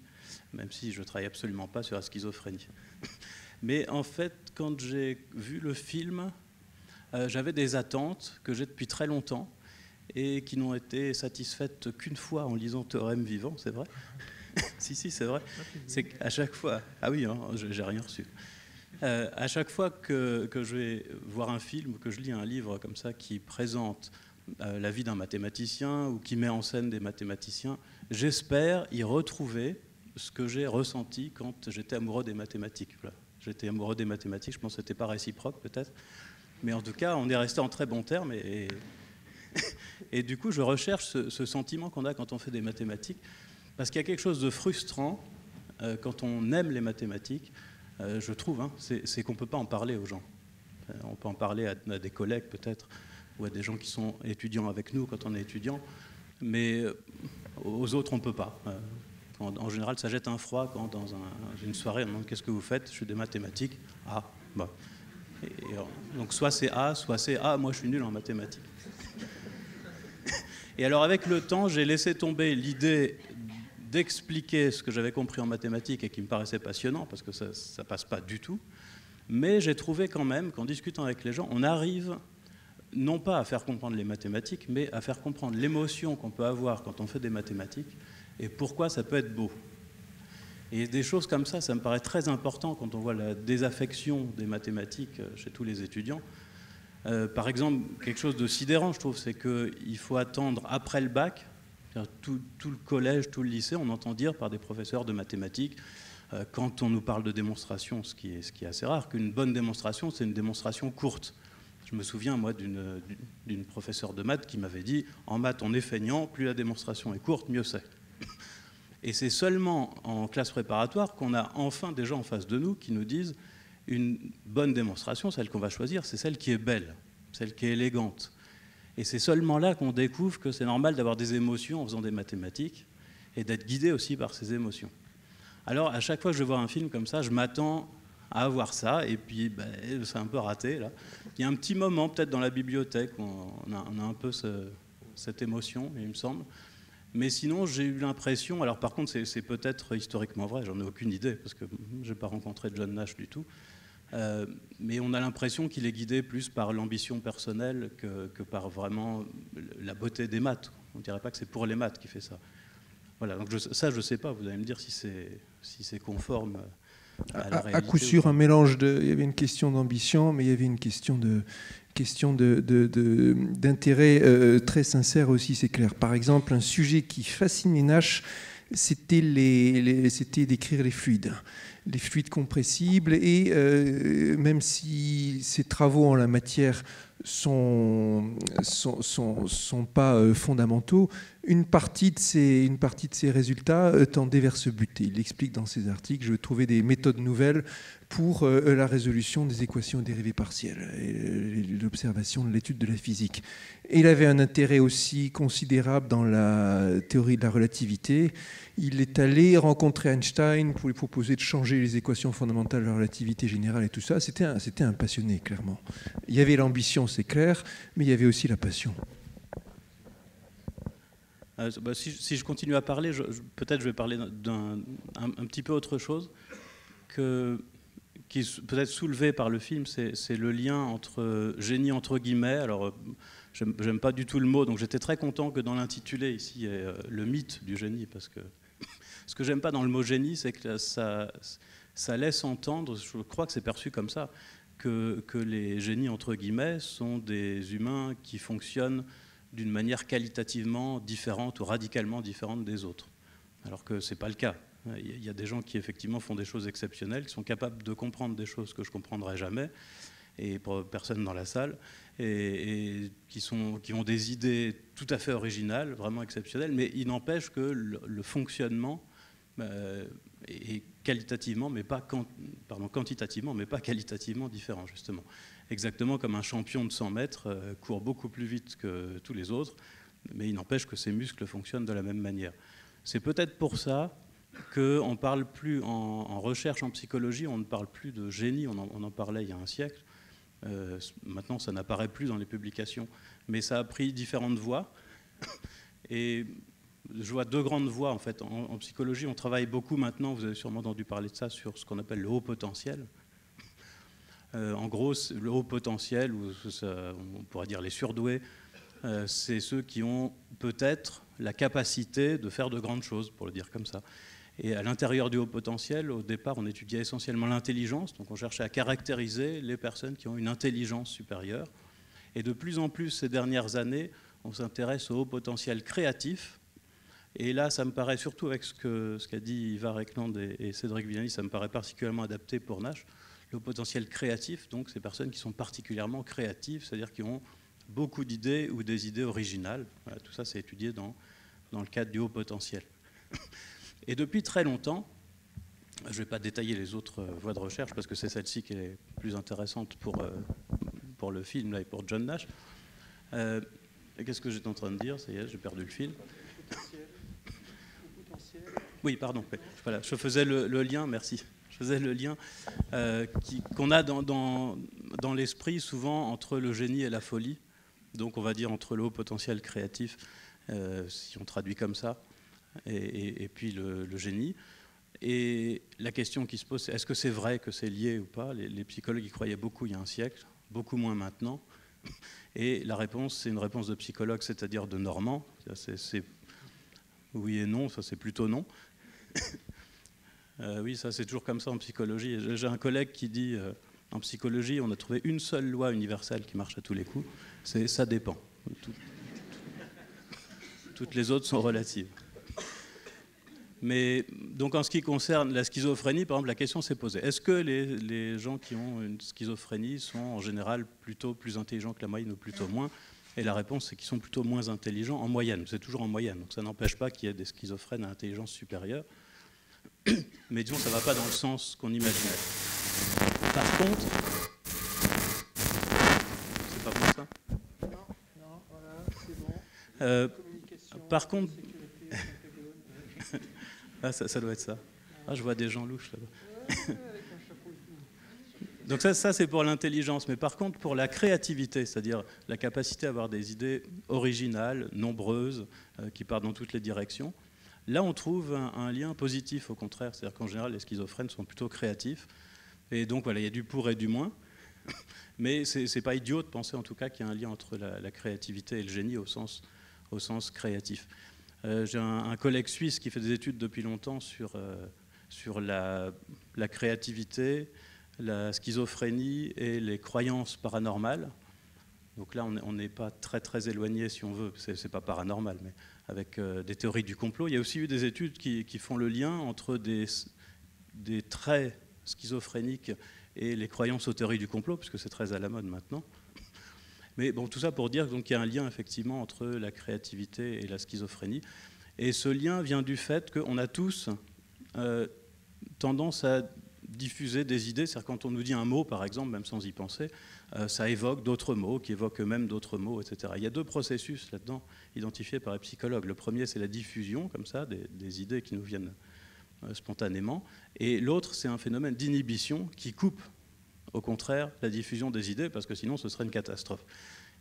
S15: même si je ne travaille absolument pas sur la schizophrénie. Mais en fait, quand j'ai vu le film, j'avais des attentes que j'ai depuis très longtemps et qui n'ont été satisfaites qu'une fois en lisant Théorème vivant, c'est vrai? Si, c'est vrai. C'est qu'à chaque fois... Ah oui, hein, j'ai rien reçu. À chaque fois que je vais voir un film, que je lis un livre comme ça qui présente la vie d'un mathématicien ou qui met en scène des mathématiciens, j'espère y retrouver ce que j'ai ressenti quand j'étais amoureux des mathématiques. Voilà. J'étais amoureux des mathématiques, je pense que ce n'était pas réciproque peut-être, mais en tout cas, on est resté en très bons termes et du coup, je recherche ce sentiment qu'on a quand on fait des mathématiques. Parce qu'il y a quelque chose de frustrant quand on aime les mathématiques, je trouve, hein, c'est qu'on ne peut pas en parler aux gens. On peut en parler à des collègues peut-être, ou à des gens qui sont étudiants avec nous quand on est étudiant, mais aux autres on ne peut pas. En général, ça jette un froid quand dans une soirée on demande qu'est-ce que vous faites, je suis des mathématiques. Ah, bah. Donc soit c'est A, soit c'est A, moi je suis nul en mathématiques. Et alors avec le temps, j'ai laissé tomber l'idée d'expliquer ce que j'avais compris en mathématiques et qui me paraissait passionnant, parce que ça ne passe pas du tout. Mais j'ai trouvé quand même qu'en discutant avec les gens, on arrive non pas à faire comprendre les mathématiques, mais à faire comprendre l'émotion qu'on peut avoir quand on fait des mathématiques et pourquoi ça peut être beau. Et des choses comme ça me paraît très important quand on voit la désaffection des mathématiques chez tous les étudiants. Par exemple, quelque chose de sidérant, je trouve, c'est qu'il faut attendre après le bac. Tout le collège, tout le lycée, on entend dire par des professeurs de mathématiques, quand on nous parle de démonstration, ce qui est assez rare, qu'une bonne démonstration, c'est une démonstration courte. Je me souviens, moi, d'une professeure de maths qui m'avait dit « En maths, on est feignant, plus la démonstration est courte, mieux c'est. » Et c'est seulement en classe préparatoire qu'on a enfin des gens en face de nous qui nous disent « Une bonne démonstration, celle qu'on va choisir, c'est celle qui est belle, celle qui est élégante. » Et c'est seulement là qu'on découvre que c'est normal d'avoir des émotions en faisant des mathématiques et d'être guidé aussi par ces émotions. Alors, à chaque fois que je vois un film comme ça, je m'attends à avoir ça, et puis c'est un peu raté, là. Il y a un petit moment, peut-être dans la bibliothèque, où on a un peu cette émotion, il me semble. Mais sinon, j'ai eu l'impression... Alors, par contre, c'est peut-être historiquement vrai, j'en ai aucune idée, parce que je n'ai pas rencontré John Nash du tout. Mais on a l'impression qu'il est guidé plus par l'ambition personnelle que par vraiment la beauté des maths. On ne dirait pas que c'est pour les maths qu'il fait ça. Voilà, donc ça, je ne sais pas, vous allez me dire si c'est conforme à la réalité.
S3: À coup sûr, un mélange il y avait une question d'ambition, mais il y avait une question d'intérêt très sincère aussi, c'est clair. Par exemple, un sujet qui fascinait Nash, c'était d'écrire les fluides compressibles, et même si ses travaux en la matière sont pas fondamentaux, une partie de ces résultats tendait vers ce but. Il explique dans ses articles: je veux trouver des méthodes nouvelles pour la résolution des équations dérivées partielles, et l'observation de l'étude de la physique. Et il avait un intérêt aussi considérable dans la théorie de la relativité. Il est allé rencontrer Einstein pour lui proposer de changer les équations fondamentales de la relativité générale et tout ça. C'était un passionné, clairement. Il y avait l'ambition, c'est clair, mais il y avait aussi la passion.
S15: Si je continue à parler, peut-être je vais parler d'un petit peu autre chose qui est peut-être soulevé par le film, c'est le lien entre génie entre guillemets. Alors, j'aime pas du tout le mot, donc j'étais très content que dans l'intitulé ici, il y ait le mythe du génie, parce que ce que j'aime pas dans le mot génie, c'est que ça laisse entendre, je crois que c'est perçu comme ça, que les génies entre guillemets sont des humains qui fonctionnent d'une manière qualitativement différente ou radicalement différente des autres, alors que c'est pas le cas. Il y a des gens qui effectivement font des choses exceptionnelles, qui sont capables de comprendre des choses que je ne comprendrai jamais, et pour personne dans la salle, et qui ont des idées tout à fait originales, vraiment exceptionnelles, mais il n'empêche que le fonctionnement est quantitativement, mais pas qualitativement différent, justement. Exactement comme un champion de 100 mètres court beaucoup plus vite que tous les autres, mais il n'empêche que ses muscles fonctionnent de la même manière. C'est peut-être pour ça qu'on ne parle plus, en recherche en psychologie, on ne parle plus de génie, on en parlait il y a un siècle. Maintenant, ça n'apparaît plus dans les publications, mais ça a pris différentes voies. Et je vois deux grandes voies, en fait. En psychologie, on travaille beaucoup maintenant, vous avez sûrement entendu parler de ça, sur ce qu'on appelle le haut potentiel. En gros, le haut potentiel, ou on pourrait dire les surdoués, c'est ceux qui ont peut-être la capacité de faire de grandes choses, pour le dire comme ça. Et à l'intérieur du haut potentiel, au départ, on étudiait essentiellement l'intelligence, donc on cherchait à caractériser les personnes qui ont une intelligence supérieure. Et de plus en plus, ces dernières années, on s'intéresse au haut potentiel créatif. Et là, ça me paraît, surtout avec ce qu'a dit Ivar Ekland et Cédric Villani, ça me paraît particulièrement adapté pour Nash. Le haut potentiel créatif, donc, ces personnes qui sont particulièrement créatives, c'est-à-dire qui ont beaucoup d'idées ou des idées originales. Voilà, tout ça, c'est étudié dans le cadre du haut potentiel. Et depuis très longtemps, je ne vais pas détailler les autres voies de recherche parce que c'est celle-ci qui est plus intéressante pour le film là, et pour John Nash. Qu'est-ce que j'étais en train de dire? Ça y est, j'ai perdu le fil. Oui, pardon. Voilà, je faisais le lien, merci. Je faisais le lien qu'on a dans l'esprit souvent entre le génie et la folie. Donc on va dire entre le haut potentiel créatif, si on traduit comme ça, et puis le génie. Et la question qui se pose, c'est est-ce que c'est vrai que c'est lié ou pas? Les psychologues y croyaient beaucoup il y a un siècle, beaucoup moins maintenant. Et la réponse, c'est une réponse de psychologue, c'est-à-dire de normand. C'est oui et non, ça c'est plutôt non. Oui, ça c'est toujours comme ça en psychologie. J'ai un collègue qui dit, en psychologie, on a trouvé une seule loi universelle qui marche à tous les coups, c'est ça dépend. Toutes les autres sont relatives. Mais donc en ce qui concerne la schizophrénie, par exemple, la question s'est posée. Est-ce que les gens qui ont une schizophrénie sont en général plutôt plus intelligents que la moyenne ou plutôt moins? Et la réponse, c'est qu'ils sont plutôt moins intelligents en moyenne. C'est toujours en moyenne. Donc ça n'empêche pas qu'il y ait des schizophrènes à intelligence supérieure. Mais disons, ça ne va pas dans le sens qu'on imaginait. Par contre... C'est pas bon ça?
S3: Non, voilà, c'est bon.
S15: Par contre... Ah, ça doit être ça. Ah, je vois des gens louches là-bas. Donc ça c'est pour l'intelligence. Mais par contre, pour la créativité, c'est-à-dire la capacité à avoir des idées originales, nombreuses, qui partent dans toutes les directions, là on trouve un lien positif au contraire. C'est-à-dire qu'en général, les schizophrènes sont plutôt créatifs. Et donc voilà, il y a du pour et du moins. Mais c'est pas idiot de penser en tout cas qu'il y a un lien entre la créativité et le génie au sens créatif. J'ai un collègue suisse qui fait des études depuis longtemps sur la créativité, la schizophrénie et les croyances paranormales. Donc là, on n'est pas très éloigné, si on veut, c'est pas paranormal, mais avec des théories du complot. Il y a aussi eu des études qui font le lien entre des traits schizophréniques et les croyances aux théories du complot, puisque c'est très à la mode maintenant. Mais bon, tout ça pour dire qu'il y a un lien effectivement entre la créativité et la schizophrénie. Et ce lien vient du fait qu'on a tous tendance à diffuser des idées. C'est-à-dire quand on nous dit un mot, par exemple, même sans y penser, ça évoque d'autres mots, qui évoquent eux-mêmes d'autres mots, etc. Il y a deux processus là-dedans identifiés par les psychologues. Le premier, c'est la diffusion, comme ça, des idées qui nous viennent spontanément. Et l'autre, c'est un phénomène d'inhibition qui coupe au contraire la diffusion des idées, parce que sinon ce serait une catastrophe.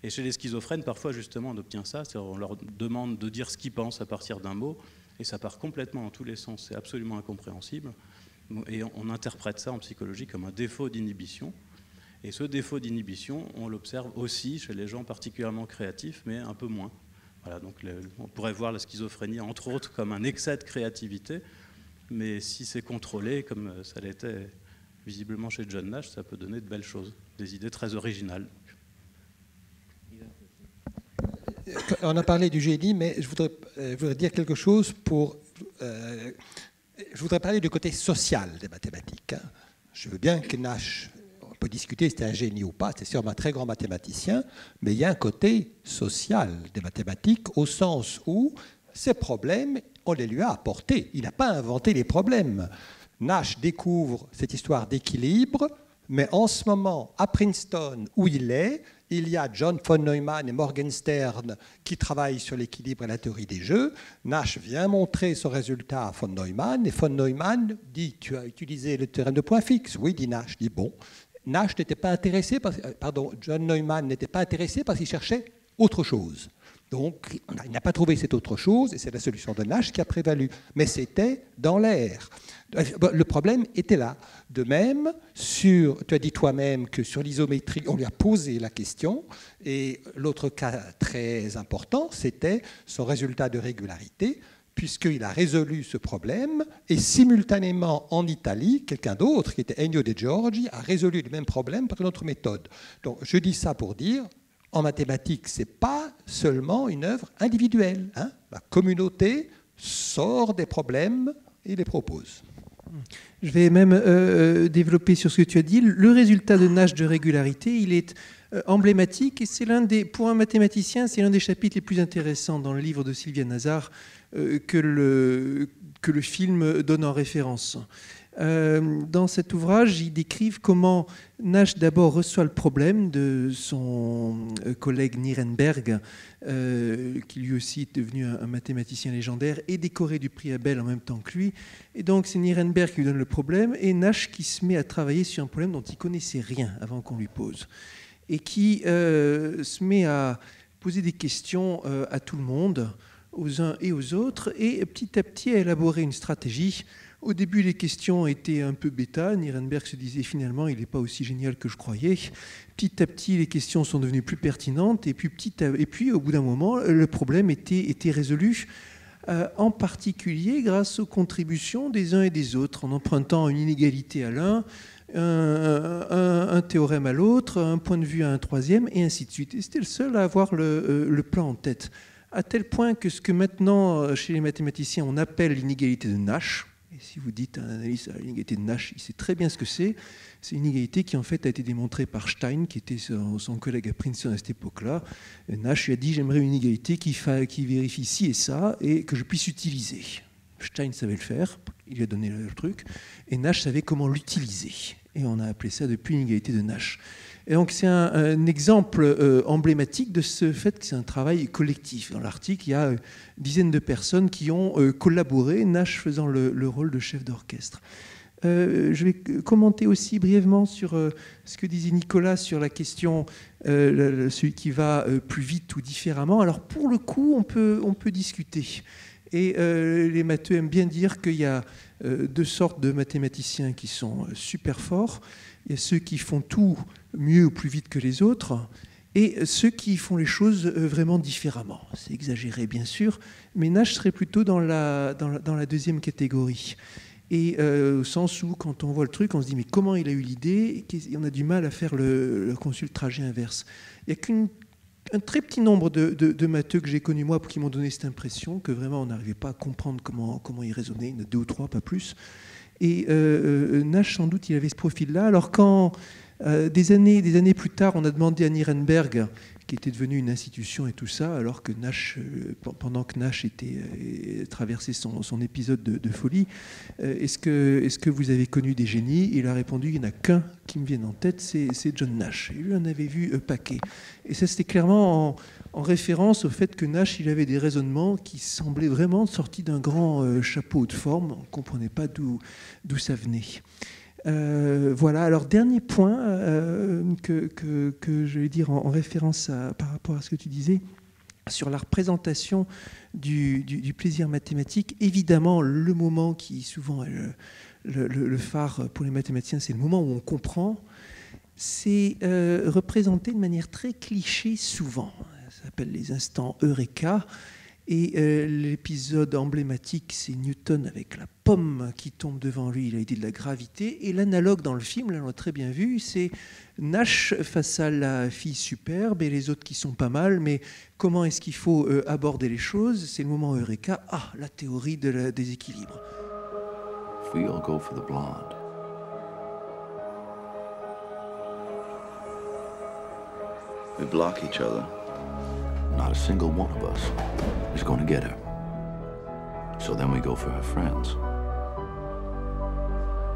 S15: Et chez les schizophrènes, parfois justement on obtient ça, c'est-à-dire on leur demande de dire ce qu'ils pensent à partir d'un mot, et ça part complètement dans tous les sens, c'est absolument incompréhensible. Et on interprète ça en psychologie comme un défaut d'inhibition. Et ce défaut d'inhibition, on l'observe aussi chez les gens particulièrement créatifs, mais un peu moins. Voilà, donc on pourrait voir la schizophrénie entre autres comme un excès de créativité, mais si c'est contrôlé comme ça l'était visiblement chez John Nash, ça peut donner de belles choses, des idées très originales.
S9: On a parlé du génie, mais je voudrais dire quelque chose je voudrais parler du côté social des mathématiques. Je veux bien que Nash, on peut discuter si c'était un génie ou pas, c'est sûrement un très grand mathématicien, mais il y a un côté social des mathématiques au sens où ces problèmes, on les lui a apportés. Il n'a pas inventé les problèmes. Nash découvre cette histoire d'équilibre Mais en ce moment, à Princeton, où il est, il y a John von Neumann et Morgenstern qui travaillent sur l'équilibre et la théorie des jeux. Nash vient montrer son résultat à von Neumann, et von Neumann dit « Tu as utilisé le théorème de point fixe ?» Oui, dit Nash. Dit « Bon. » Nash n'était pas intéressé, John Neumann n'était pas intéressé parce qu'il cherchait autre chose. Donc, il n'a pas trouvé cette autre chose, et c'est la solution de Nash qui a prévalu. Mais c'était dans l'air. Le problème était là. De même, tu as dit toi-même que sur l'isométrie, on lui a posé la question, et l'autre cas très important, c'était son résultat de régularité, puisqu'il a résolu ce problème, et simultanément en Italie, quelqu'un d'autre, qui était Ennio De Giorgi, a résolu le même problème par une autre méthode. Donc, je dis ça pour dire, en mathématiques, ce n'est pas seulement une œuvre individuelle. Hein. La communauté sort des problèmes et les propose.
S3: Je vais même développer sur ce que tu as dit. Le résultat de Nash de régularité, il est emblématique et c'est pour un mathématicien, c'est l'un des chapitres les plus intéressants dans le livre de Sylvia Nazar que le film donne en référence. Dans cet ouvrage, ils décrivent comment Nash d'abord reçoit le problème de son collègue Nirenberg, qui lui aussi est devenu un mathématicien légendaire et décoré du prix Abel en même temps que lui. Et donc c'est Nirenberg qui lui donne le problème et Nash qui se met à travailler sur un problème dont il connaissait rien avant qu'on lui pose et qui se met à poser des questions à tout le monde, aux uns et aux autres, et petit à petit à élaborer une stratégie. Au début, les questions étaient un peu bêta. Nirenberg se disait finalement, il n'est pas aussi génial que je croyais. Petit à petit, les questions sont devenues plus pertinentes. Et puis au bout d'un moment, le problème était résolu, en particulier grâce aux contributions des uns et des autres, en empruntant une inégalité à l'un, un théorème à l'autre, un point de vue à un troisième, et ainsi de suite. Et c'était le seul à avoir le plan en tête. À tel point que ce que maintenant, chez les mathématiciens, on appelle l'inégalité de Nash. Et si vous dites à un analyste l'inégalité de Nash, il sait très bien ce que c'est. C'est une inégalité qui en fait a été démontrée par Stein, qui était son collègue à Princeton à cette époque-là. Nash lui a dit « j'aimerais une inégalité qui vérifie ci et ça et que je puisse utiliser ». Stein savait le faire, il lui a donné le truc, et Nash savait comment l'utiliser. Et on a appelé ça depuis l'inégalité de Nash. Et donc c'est un exemple emblématique de ce fait que c'est un travail collectif. Dans l'article, il y a dizaines de personnes qui ont collaboré, Nash faisant le rôle de chef d'orchestre. Je vais commenter aussi brièvement sur ce que disait Nicolas sur la question celui qui va plus vite ou différemment. Alors pour le coup, on peut discuter. Et les matheux aiment bien dire qu'il y a deux sortes de mathématiciens qui sont super forts. Il y a ceux qui font tout mieux ou plus vite que les autres, et ceux qui font les choses vraiment différemment. C'est exagéré, bien sûr, mais Nash serait plutôt dans la deuxième catégorie. Et au sens où, quand on voit le truc, on se dit « mais comment il a eu l'idée ?» Et on a du mal à faire le trajet inverse. Il n'y a qu'un très petit nombre de matheux que j'ai connus, moi, qui m'ont donné cette impression que vraiment on n'arrivait pas à comprendre comment il raisonnait. Il y en a 2 ou 3, pas plus. Et Nash, sans doute, il avait ce profil-là. Alors quand, des années plus tard, on a demandé à Nirenberg, qui était devenu une institution et tout ça, alors que Nash, pendant que Nash traversait son épisode de folie, est-ce que vous avez connu des génies? Il a répondu, il n'y en a qu'un qui me vient en tête, c'est John Nash. Et lui, on avait vu paquet. Et ça, c'était clairement en référence au fait que Nash, il avait des raisonnements qui semblaient vraiment sortis d'un grand chapeau de forme. On ne comprenait pas d'où ça venait. Voilà, alors dernier point que je vais dire en référence par rapport à ce que tu disais sur la représentation du plaisir mathématique. Évidemment, le moment qui souvent est le phare pour les mathématiciens, c'est le moment où on comprend. C'est représenté de manière très cliché souvent. Ça s'appelle les instants Eureka. Et l'épisode emblématique, c'est Newton avec la pomme qui tombe devant lui, il a idée de la gravité. Et l'analogue dans le film, là on l'a très bien vu, c'est Nash face à la fille superbe et les autres qui sont pas mal, mais comment est-ce qu'il faut aborder les choses? C'est le moment Eureka, la théorie des équilibres.
S6: If we all go for the blonde, we block each other. Not a single one of us is going to get her. So then we go for her friends.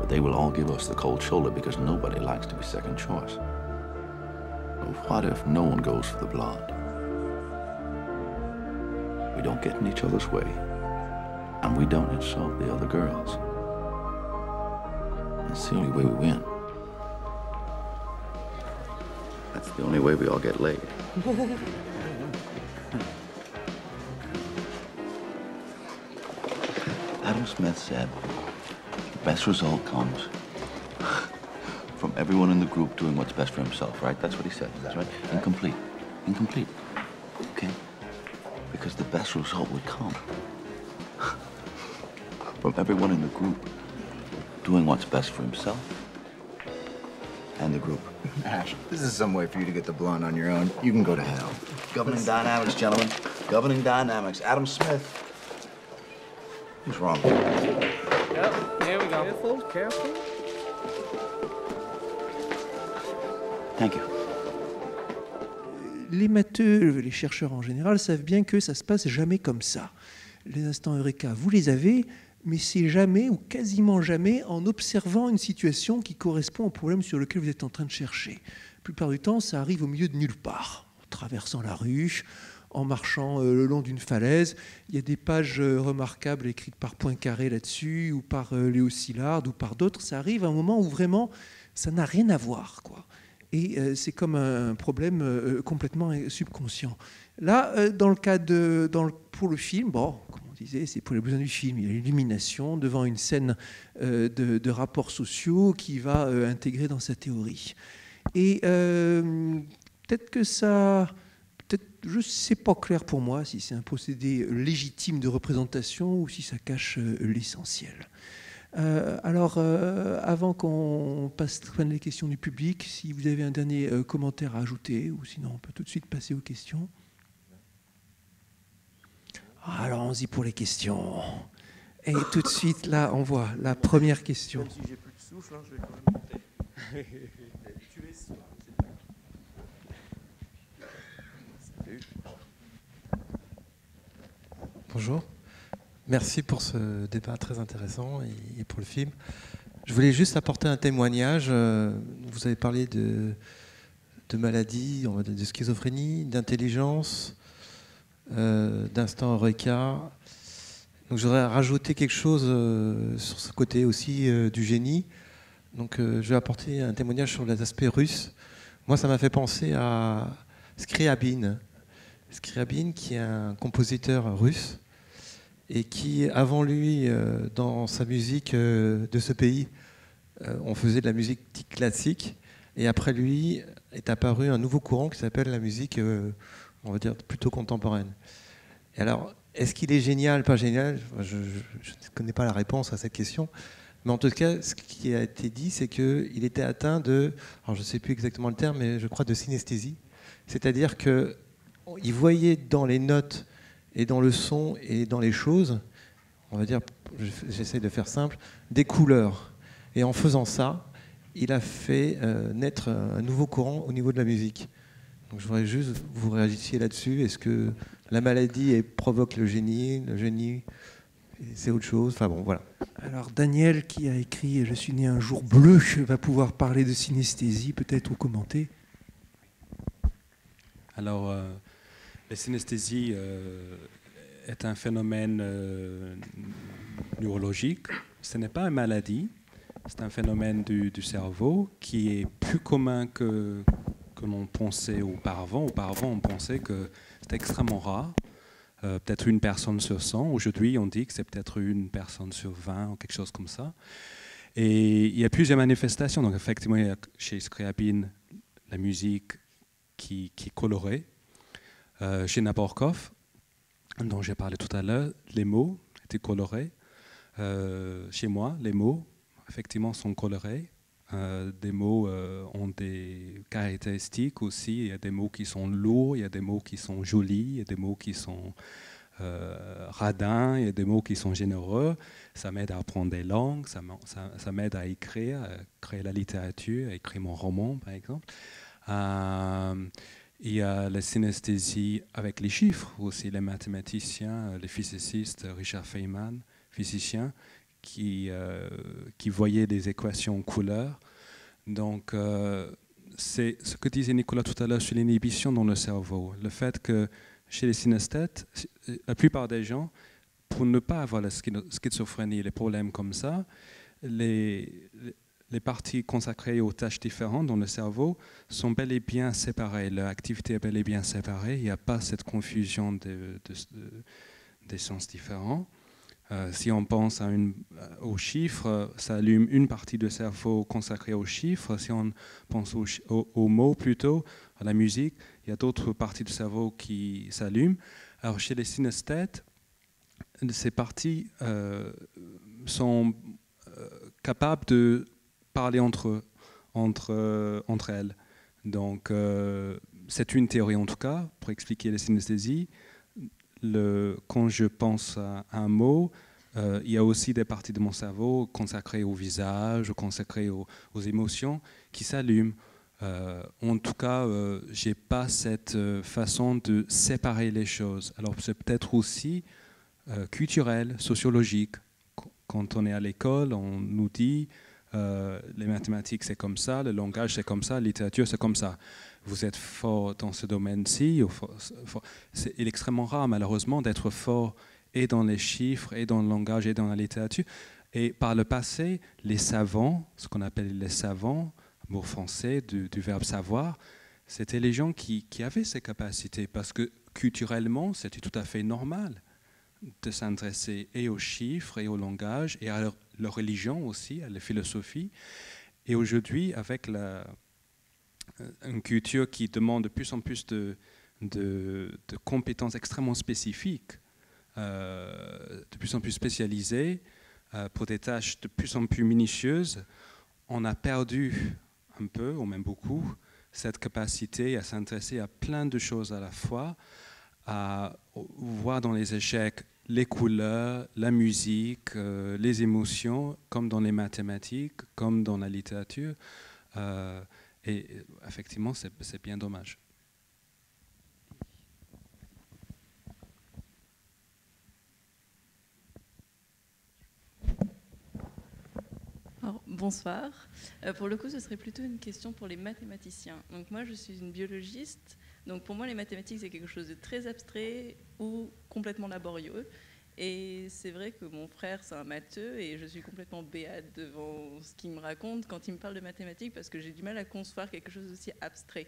S6: But they will all give us the cold shoulder because nobody likes to be second choice. But what if no one goes for the blonde? We don't get in each other's way, and we don't insult the other girls. That's the only way we win. That's the only way we all get laid. Adam Smith said, the best result comes from everyone in the group doing what's best for himself, right? That's what he said, that's right? Incomplete. Incomplete. Okay? Because the best result would come from everyone in the group doing what's best for himself and the group.
S14: Ash, this is some way for you to get the blonde on your own. You can go to hell.
S6: Governing dynamics, gentlemen. Governing dynamics. Adam Smith. What's wrong?
S16: Yep, here we go. Careful, careful.
S6: Thank you.
S3: Les matheux, les chercheurs en général, savent bien que ça se passe jamais comme ça. Les instants Eureka, vous les avez, mais c'est jamais ou quasiment jamais en observant une situation qui correspond au problème sur lequel vous êtes en train de chercher. La plupart du temps, ça arrive au milieu de nulle part, en traversant la rue, en marchant le long d'une falaise. Il y a des pages remarquables écrites par Poincaré là-dessus, ou par Léo Szilard, ou par d'autres. Ça arrive à un moment où vraiment, ça n'a rien à voir, quoi. Et c'est comme un problème complètement subconscient. Là, dans le cas pour le film, bon, comme on disait, c'est pour les besoins du film. Il y a l'illumination devant une scène de rapports sociaux qui va intégrer dans sa théorie. Et peut-être que ça... Je ne sais pas clair pour moi si c'est un procédé légitime de représentation ou si ça cache l'essentiel. Alors, avant qu'on prenne les questions du public, si vous avez un dernier commentaire à ajouter, ou sinon on peut tout de suite passer aux questions. Alors, allons-y pour les questions. Et tout de suite, là, on voit la première question.
S2: Même si j'ai plus de souffle, hein, je vais quand même monter.
S17: Bonjour. Merci pour ce débat très intéressant et pour le film. Je voulais juste apporter un témoignage. Vous avez parlé de maladies, on va dire de schizophrénie, d'intelligence, d'instant Eureka. Donc je voudrais rajouter quelque chose sur ce côté aussi du génie. Donc je vais apporter un témoignage sur les aspects russes. Moi, ça m'a fait penser à Scriabine. Scriabine, qui est un compositeur russe, et qui, avant lui, dans sa musique de ce pays, on faisait de la musique classique, et après lui est apparu un nouveau courant qui s'appelle la musique, on va dire, plutôt contemporaine. Et alors, est-ce qu'il est génial, pas génial ? Je ne connais pas la réponse à cette question, mais en tout cas, ce qui a été dit, c'est qu'il était atteint de, alors je ne sais plus exactement le terme, mais je crois de synesthésie, c'est-à-dire qu'il voyait dans les notes et dans le son et dans les choses, on va dire, j'essaie de faire simple, des couleurs. Et en faisant ça, il a fait naître un nouveau courant au niveau de la musique. Donc je voudrais juste que vous réagissiez là-dessus. Est-ce que la maladie provoque le génie c'est autre chose? Enfin bon, voilà.
S3: Alors Daniel, qui a écrit « Je suis né un jour bleu », va pouvoir parler de synesthésie, peut-être, ou commenter.
S13: Alors, la synesthésie est un phénomène neurologique. Ce n'est pas une maladie, c'est un phénomène du cerveau qui est plus commun que l'on pensait auparavant. Auparavant, on pensait que c'était extrêmement rare, peut-être une personne sur 100. Aujourd'hui, on dit que c'est peut-être une personne sur 20 ou quelque chose comme ça. Et il y a plusieurs manifestations. Donc, effectivement, il y a chez Scriabine la musique qui est colorée. Chez Nabokov, dont j'ai parlé tout à l'heure, les mots étaient colorés. Chez moi, les mots, effectivement, sont colorés. Des mots ont des caractéristiques aussi. Il y a des mots qui sont lourds, il y a des mots qui sont jolis, il y a des mots qui sont radins, il y a des mots qui sont généreux. Ça m'aide à apprendre des langues, ça m'aide à écrire, à créer la littérature, à écrire mon roman, par exemple. Il y a la synesthésie avec les chiffres aussi, les mathématiciens, les physicists, Richard Feynman, physicien, qui voyait des équations en couleurs. Donc, c'est ce que disait Nicolas tout à l'heure sur l'inhibition dans le cerveau. Le fait que chez les synesthètes, la plupart des gens, pour ne pas avoir la schizophrénie, les problèmes comme ça, les parties consacrées aux tâches différentes dans le cerveau sont bel et bien séparées. Leur activité est bel et bien séparée. Il n'y a pas cette confusion des sens différents. Si on pense aux chiffres, ça allume une partie du cerveau consacrée aux chiffres. Si on pense aux mots plutôt, à la musique, il y a d'autres parties du cerveau qui s'allument. Alors chez les synesthètes, ces parties sont capables de parler entre elles. Donc c'est une théorie en tout cas pour expliquer les synesthésies. Quand je pense à un mot, il y a aussi des parties de mon cerveau consacrées au visage, consacrées aux émotions qui s'allument. En tout cas, je n'ai pas cette façon de séparer les choses. Alors c'est peut-être aussi culturel, sociologique. Quand on est à l'école, on nous dit les mathématiques c'est comme ça, le langage c'est comme ça, la littérature c'est comme ça. Vous êtes fort dans ce domaine-ci. Il est extrêmement rare, malheureusement, d'être fort et dans les chiffres, et dans le langage, et dans la littérature. Et par le passé, les savants, ce qu'on appelle les savants, mot français du verbe savoir, c'était les gens qui avaient ces capacités, parce que culturellement, c'était tout à fait normal de s'intéresser et aux chiffres, et au langage, et à leur religion aussi, à la philosophie. Et aujourd'hui, avec une culture qui demande de plus en plus de compétences extrêmement spécifiques, de plus en plus spécialisées, pour des tâches de plus en plus minutieuses, on a perdu un peu, ou même beaucoup, cette capacité à s'intéresser à plein de choses à la fois, à voir dans les échecs les couleurs, la musique, les émotions, comme dans les mathématiques, comme dans la littérature. Et effectivement, c'est bien dommage.
S18: Alors, bonsoir. Pour le coup, ce serait plutôt une question pour les mathématiciens. Donc moi, je suis une biologiste. Donc pour moi, les mathématiques, c'est quelque chose de très abstrait ou complètement laborieux. Et c'est vrai que mon frère, c'est un matheux, et je suis complètement béate devant ce qu'il me raconte quand il me parle de mathématiques, parce que j'ai du mal à concevoir quelque chose d'aussi abstrait.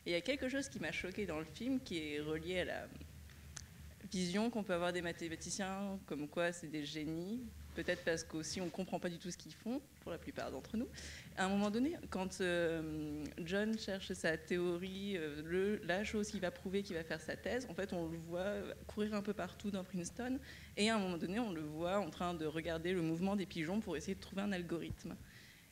S18: Et il y a quelque chose qui m'a choquée dans le film, qui est relié à la vision qu'on peut avoir des mathématiciens, comme quoi c'est des génies, peut-être parce qu'aussi on ne comprend pas du tout ce qu'ils font, pour la plupart d'entre nous. À un moment donné, quand John cherche sa théorie, la chose qu'il va prouver, qu'il va faire sa thèse, en fait on le voit courir un peu partout dans Princeton, et à un moment donné on le voit en train de regarder le mouvement des pigeons pour essayer de trouver un algorithme.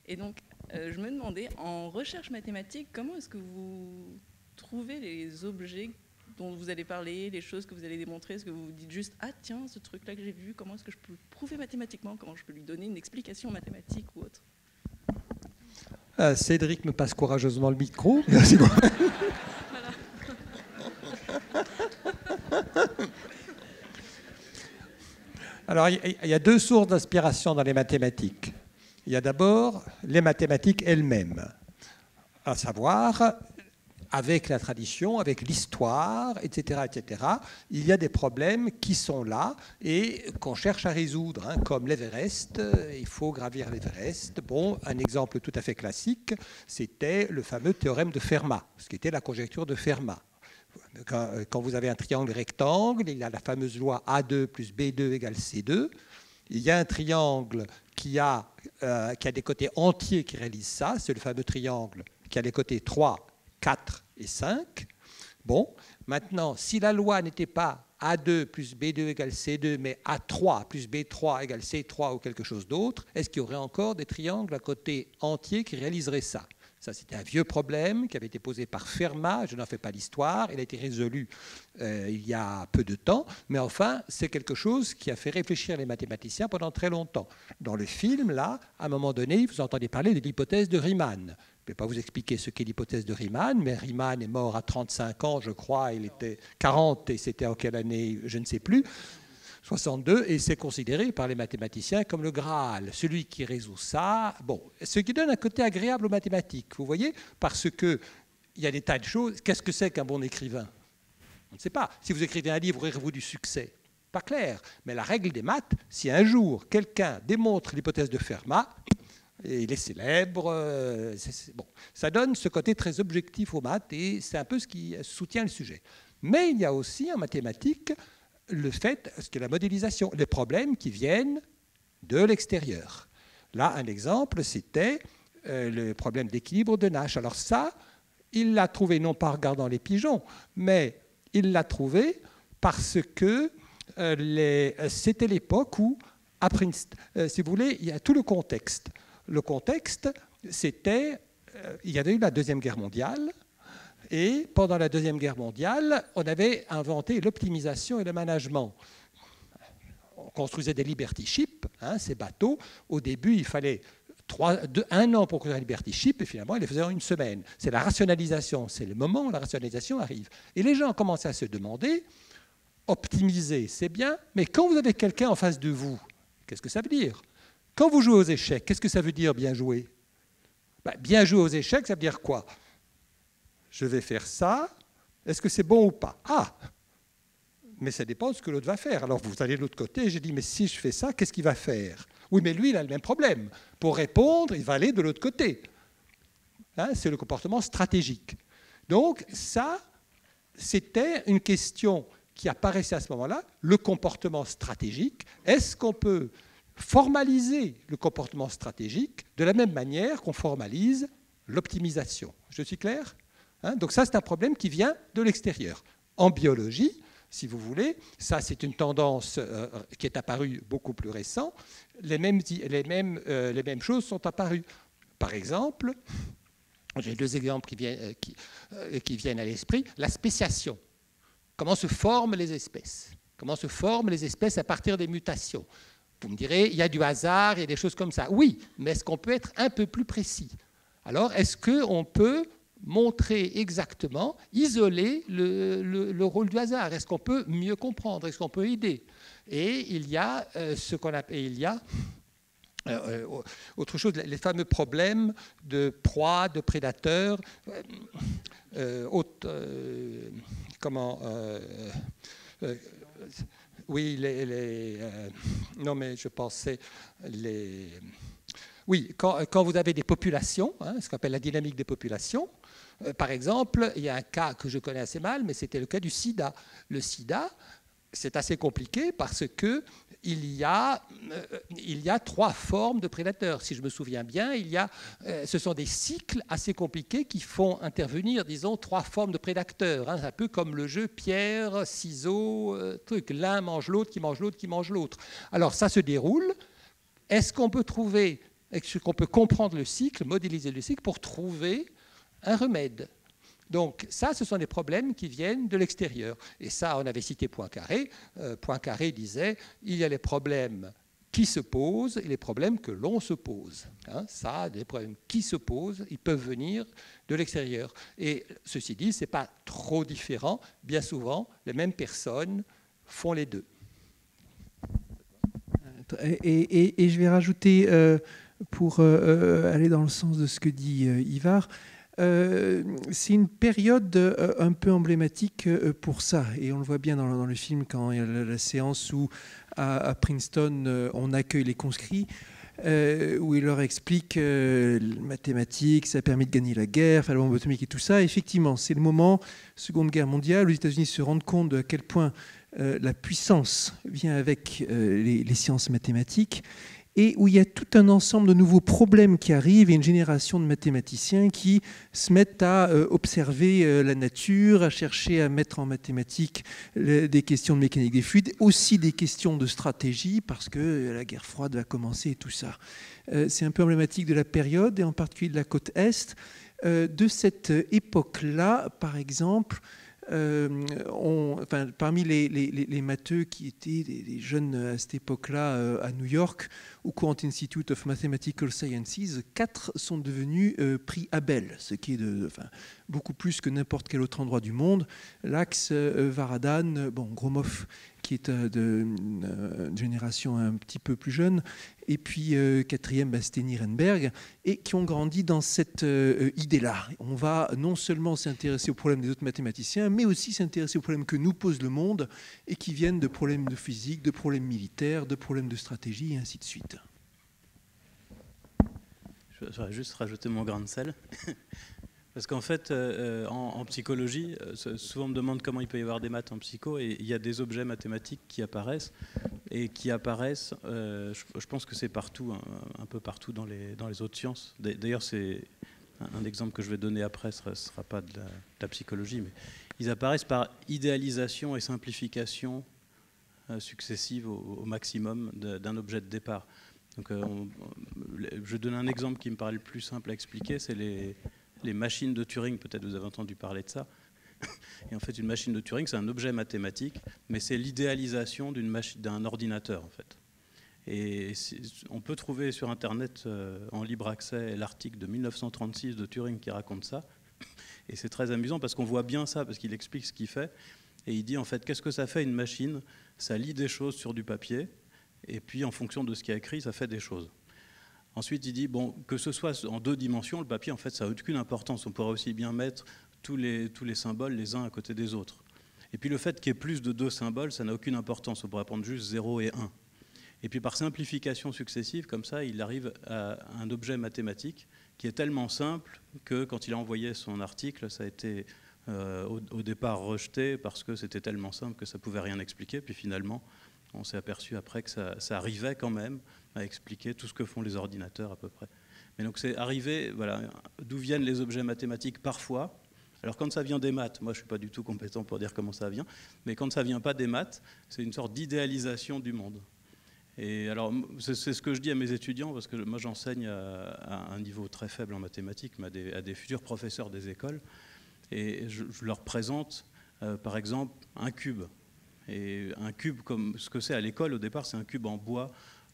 S18: Et donc je me demandais, en recherche mathématique, comment est-ce que vous trouvez les objets dont vous allez parler, les choses que vous allez démontrer? Est-ce que vous vous dites juste « Ah tiens, ce truc-là que j'ai vu, comment est-ce que je peux le prouver mathématiquement? Comment je peux lui donner une explication mathématique ou autre ?»
S9: Cédric me passe courageusement le micro. Merci beaucoup. Alors, il y a deux sources d'inspiration dans les mathématiques. Il y a d'abord les mathématiques elles-mêmes, à savoir, avec la tradition, avec l'histoire, etc., etc., il y a des problèmes qui sont là et qu'on cherche à résoudre, hein, comme l'Everest. Il faut gravir l'Everest. Bon, un exemple tout à fait classique, c'était le fameux théorème de Fermat, ce qui était la conjecture de Fermat. Quand vous avez un triangle rectangle, il y a la fameuse loi A2 plus B2 égale C2. Il y a un triangle qui a des côtés entiers qui réalisent ça. C'est le fameux triangle qui a les côtés 3, 4 et 5. Bon, maintenant, si la loi n'était pas A2 plus B2 égale C2, mais A3 plus B3 égale C3 ou quelque chose d'autre, est-ce qu'il y aurait encore des triangles à côté entiers qui réaliseraient ça? Ça, c'était un vieux problème qui avait été posé par Fermat. Je n'en fais pas l'histoire. Il a été résolu il y a peu de temps. Mais enfin, c'est quelque chose qui a fait réfléchir les mathématiciens pendant très longtemps. Dans le film, là, à un moment donné, vous entendez parler de l'hypothèse de Riemann. Je ne vais pas vous expliquer ce qu'est l'hypothèse de Riemann, mais Riemann est mort à 35 ans, je crois. Il était 40 et c'était en quelle année? Je ne sais plus. 62, et c'est considéré par les mathématiciens comme le Graal, celui qui résout ça. Bon, ce qui donne un côté agréable aux mathématiques, vous voyez, parce que il y a des tas de choses. Qu'est-ce que c'est qu'un bon écrivain? On ne sait pas. Si vous écrivez un livre, aurez-vous du succès? Pas clair. Mais la règle des maths, si un jour quelqu'un démontre l'hypothèse de Fermat, et il est célèbre, bon, ça donne ce côté très objectif aux maths, et c'est un peu ce qui soutient le sujet. Mais il y a aussi en mathématiques le fait, ce qu'est la modélisation, les problèmes qui viennent de l'extérieur. Là, un exemple, c'était le problème d'équilibre de Nash. Alors ça, il l'a trouvé non pas en regardant les pigeons, mais il l'a trouvé parce que c'était l'époque où, à Princeton, si vous voulez, il y a tout le contexte. Le contexte, c'était, il y avait eu la Deuxième Guerre mondiale, et pendant la Deuxième Guerre mondiale, on avait inventé l'optimisation et le management. On construisait des Liberty Ships, ces bateaux. Au début, il fallait 1 an pour construire un Liberty Ship, et finalement, ils les faisaient en 1 semaine. C'est la rationalisation, c'est le moment où la rationalisation arrive. Et les gens commençaient à se demander, optimiser, c'est bien, mais quand vous avez quelqu'un en face de vous, qu'est-ce que ça veut dire? Quand vous jouez aux échecs, qu'est-ce que ça veut dire bien jouer? Bien jouer aux échecs, ça veut dire quoi? Je vais faire ça, est-ce que c'est bon ou pas? Ah, mais ça dépend de ce que l'autre va faire. Alors vous allez de l'autre côté, et j'ai dit, mais si je fais ça, qu'est-ce qu'il va faire? Oui, mais lui, il a le même problème. Pour répondre, il va aller de l'autre côté. C'est le comportement stratégique. Donc ça, c'était une question qui apparaissait à ce moment-là, le comportement stratégique. Est-ce qu'on peut formaliser le comportement stratégique de la même manière qu'on formalise l'optimisation? Je suis clair? Donc ça, c'est un problème qui vient de l'extérieur. En biologie, si vous voulez, ça c'est une tendance qui est apparue beaucoup plus récent. Les mêmes choses sont apparues. Par exemple, j'ai 2 exemples qui viennent à l'esprit. La spéciation. Comment se forment les espèces? Comment se forment les espèces à partir des mutations? Vous me direz, il y a du hasard, il y a des choses comme ça. Oui, mais est-ce qu'on peut être un peu plus précis? Alors, est-ce qu'on peut montrer exactement, isoler le rôle du hasard? Est-ce qu'on peut mieux comprendre? Est-ce qu'on peut aider? Et il y a ce qu'on appelle, autre chose, les fameux problèmes de proie, de prédateurs. Oui, non, mais je pensais oui, quand vous avez des populations, ce qu'on appelle la dynamique des populations, par exemple, il y a un cas que je connais assez mal, mais c'était le cas du sida. Le sida, c'est assez compliqué parce qu'il y a 3 formes de prédateurs. Si je me souviens bien, ce sont des cycles assez compliqués qui font intervenir, disons, 3 formes de prédateurs. Un peu comme le jeu pierre, ciseaux, truc. L'un mange l'autre, qui mange l'autre, qui mange l'autre. Alors ça se déroule. Est-ce qu'on peut comprendre le cycle, modéliser le cycle pour trouver un remède? Donc ça, ce sont des problèmes qui viennent de l'extérieur. Et ça, on avait cité Poincaré. Poincaré disait, il y a les problèmes qui se posent et les problèmes que l'on se pose. Ça, des problèmes qui se posent, ils peuvent venir de l'extérieur. Et ceci dit, ce n'est pas trop différent. Bien souvent, les mêmes personnes font les deux.
S3: Et je vais rajouter, pour aller dans le sens de ce que dit Ivar, c'est une période un peu emblématique pour ça. Et on le voit bien dans le film quand il y a la séance où, à Princeton, on accueille les conscrits, où il leur explique mathématiques, ça a permis de gagner la guerre, la bombe atomique et tout ça. Effectivement, c'est le moment, Seconde Guerre mondiale, où les États-Unis se rendent compte de à quel point la puissance vient avec les sciences mathématiques, et où il y a tout un ensemble de nouveaux problèmes qui arrivent et une génération de mathématiciens qui se mettent à observer la nature, à chercher à mettre en mathématiques des questions de mécanique des fluides, aussi des questions de stratégie, parce que la guerre froide va commencer et tout ça. C'est un peu emblématique de la période, et en particulier de la côte Est. De cette époque-là, par exemple, parmi les matheux qui étaient des jeunes à cette époque-là à New York, au Courant Institute of Mathematical Sciences, 4 sont devenus prix Abel, ce qui est beaucoup plus que n'importe quel autre endroit du monde. Lax, Varadhan, Gromov, qui est d'une génération un petit peu plus jeune, et puis quatrième, c'était Nirenberg, et qui ont grandi dans cette idée-là. On va non seulement s'intéresser aux problèmes des autres mathématiciens, mais aussi s'intéresser aux problèmes que nous pose le monde, et qui viennent de problèmes de physique, de problèmes militaires, de problèmes de stratégie, et ainsi de suite.
S15: J'aurais juste rajouté mon grain de sel. Parce qu'en fait, en psychologie, souvent on me demande comment il peut y avoir des maths en psycho, et il y a des objets mathématiques qui apparaissent, je pense que c'est partout, un peu partout dans les autres sciences. D'ailleurs, c'est un exemple que je vais donner après, ce ne sera pas de la psychologie, mais ils apparaissent par idéalisation et simplification successives au maximum d'un objet de départ. Donc, je donne un exemple qui me paraît le plus simple à expliquer, c'est les machines de Turing. Peut-être vous avez entendu parler de ça. Et en fait, une machine de Turing, c'est un objet mathématique, mais c'est l'idéalisation d'un ordinateur, en fait. Et on peut trouver sur Internet, en libre accès, l'article de 1936 de Turing qui raconte ça. Et c'est très amusant parce qu'on voit bien ça, parce qu'il explique ce qu'il fait. Et il dit, en fait, qu'est-ce que ça fait une machine? Ça lit des choses sur du papier, et puis en fonction de ce qu'il y a écrit, ça fait des choses. Ensuite, il dit, bon, que ce soit en 2 dimensions, le papier, en fait, ça n'a aucune importance. On pourrait aussi bien mettre tous les symboles les uns à côté des autres. Et puis le fait qu'il y ait plus de 2 symboles, ça n'a aucune importance. On pourrait prendre juste 0 et 1. Et puis par simplification successive, comme ça, il arrive à un objet mathématique qui est tellement simple que quand il a envoyé son article, ça a été au départ rejeté parce que c'était tellement simple que ça ne pouvait rien expliquer. Puis finalement, on s'est aperçu après que ça arrivait quand même à expliquer tout ce que font les ordinateurs à peu près. Mais donc c'est arrivé, voilà, d'où viennent les objets mathématiques parfois. Alors quand ça vient des maths, moi je ne suis pas du tout compétent pour dire comment ça vient, mais quand ça ne vient pas des maths, c'est une sorte d'idéalisation du monde. Et alors c'est ce que je dis à mes étudiants, parce que moi j'enseigne à un niveau très faible en mathématiques, mais à des futurs professeurs des écoles, et je leur présente par exemple un cube. Et un cube, comme ce que c'est à l'école, au départ, c'est un cube en bois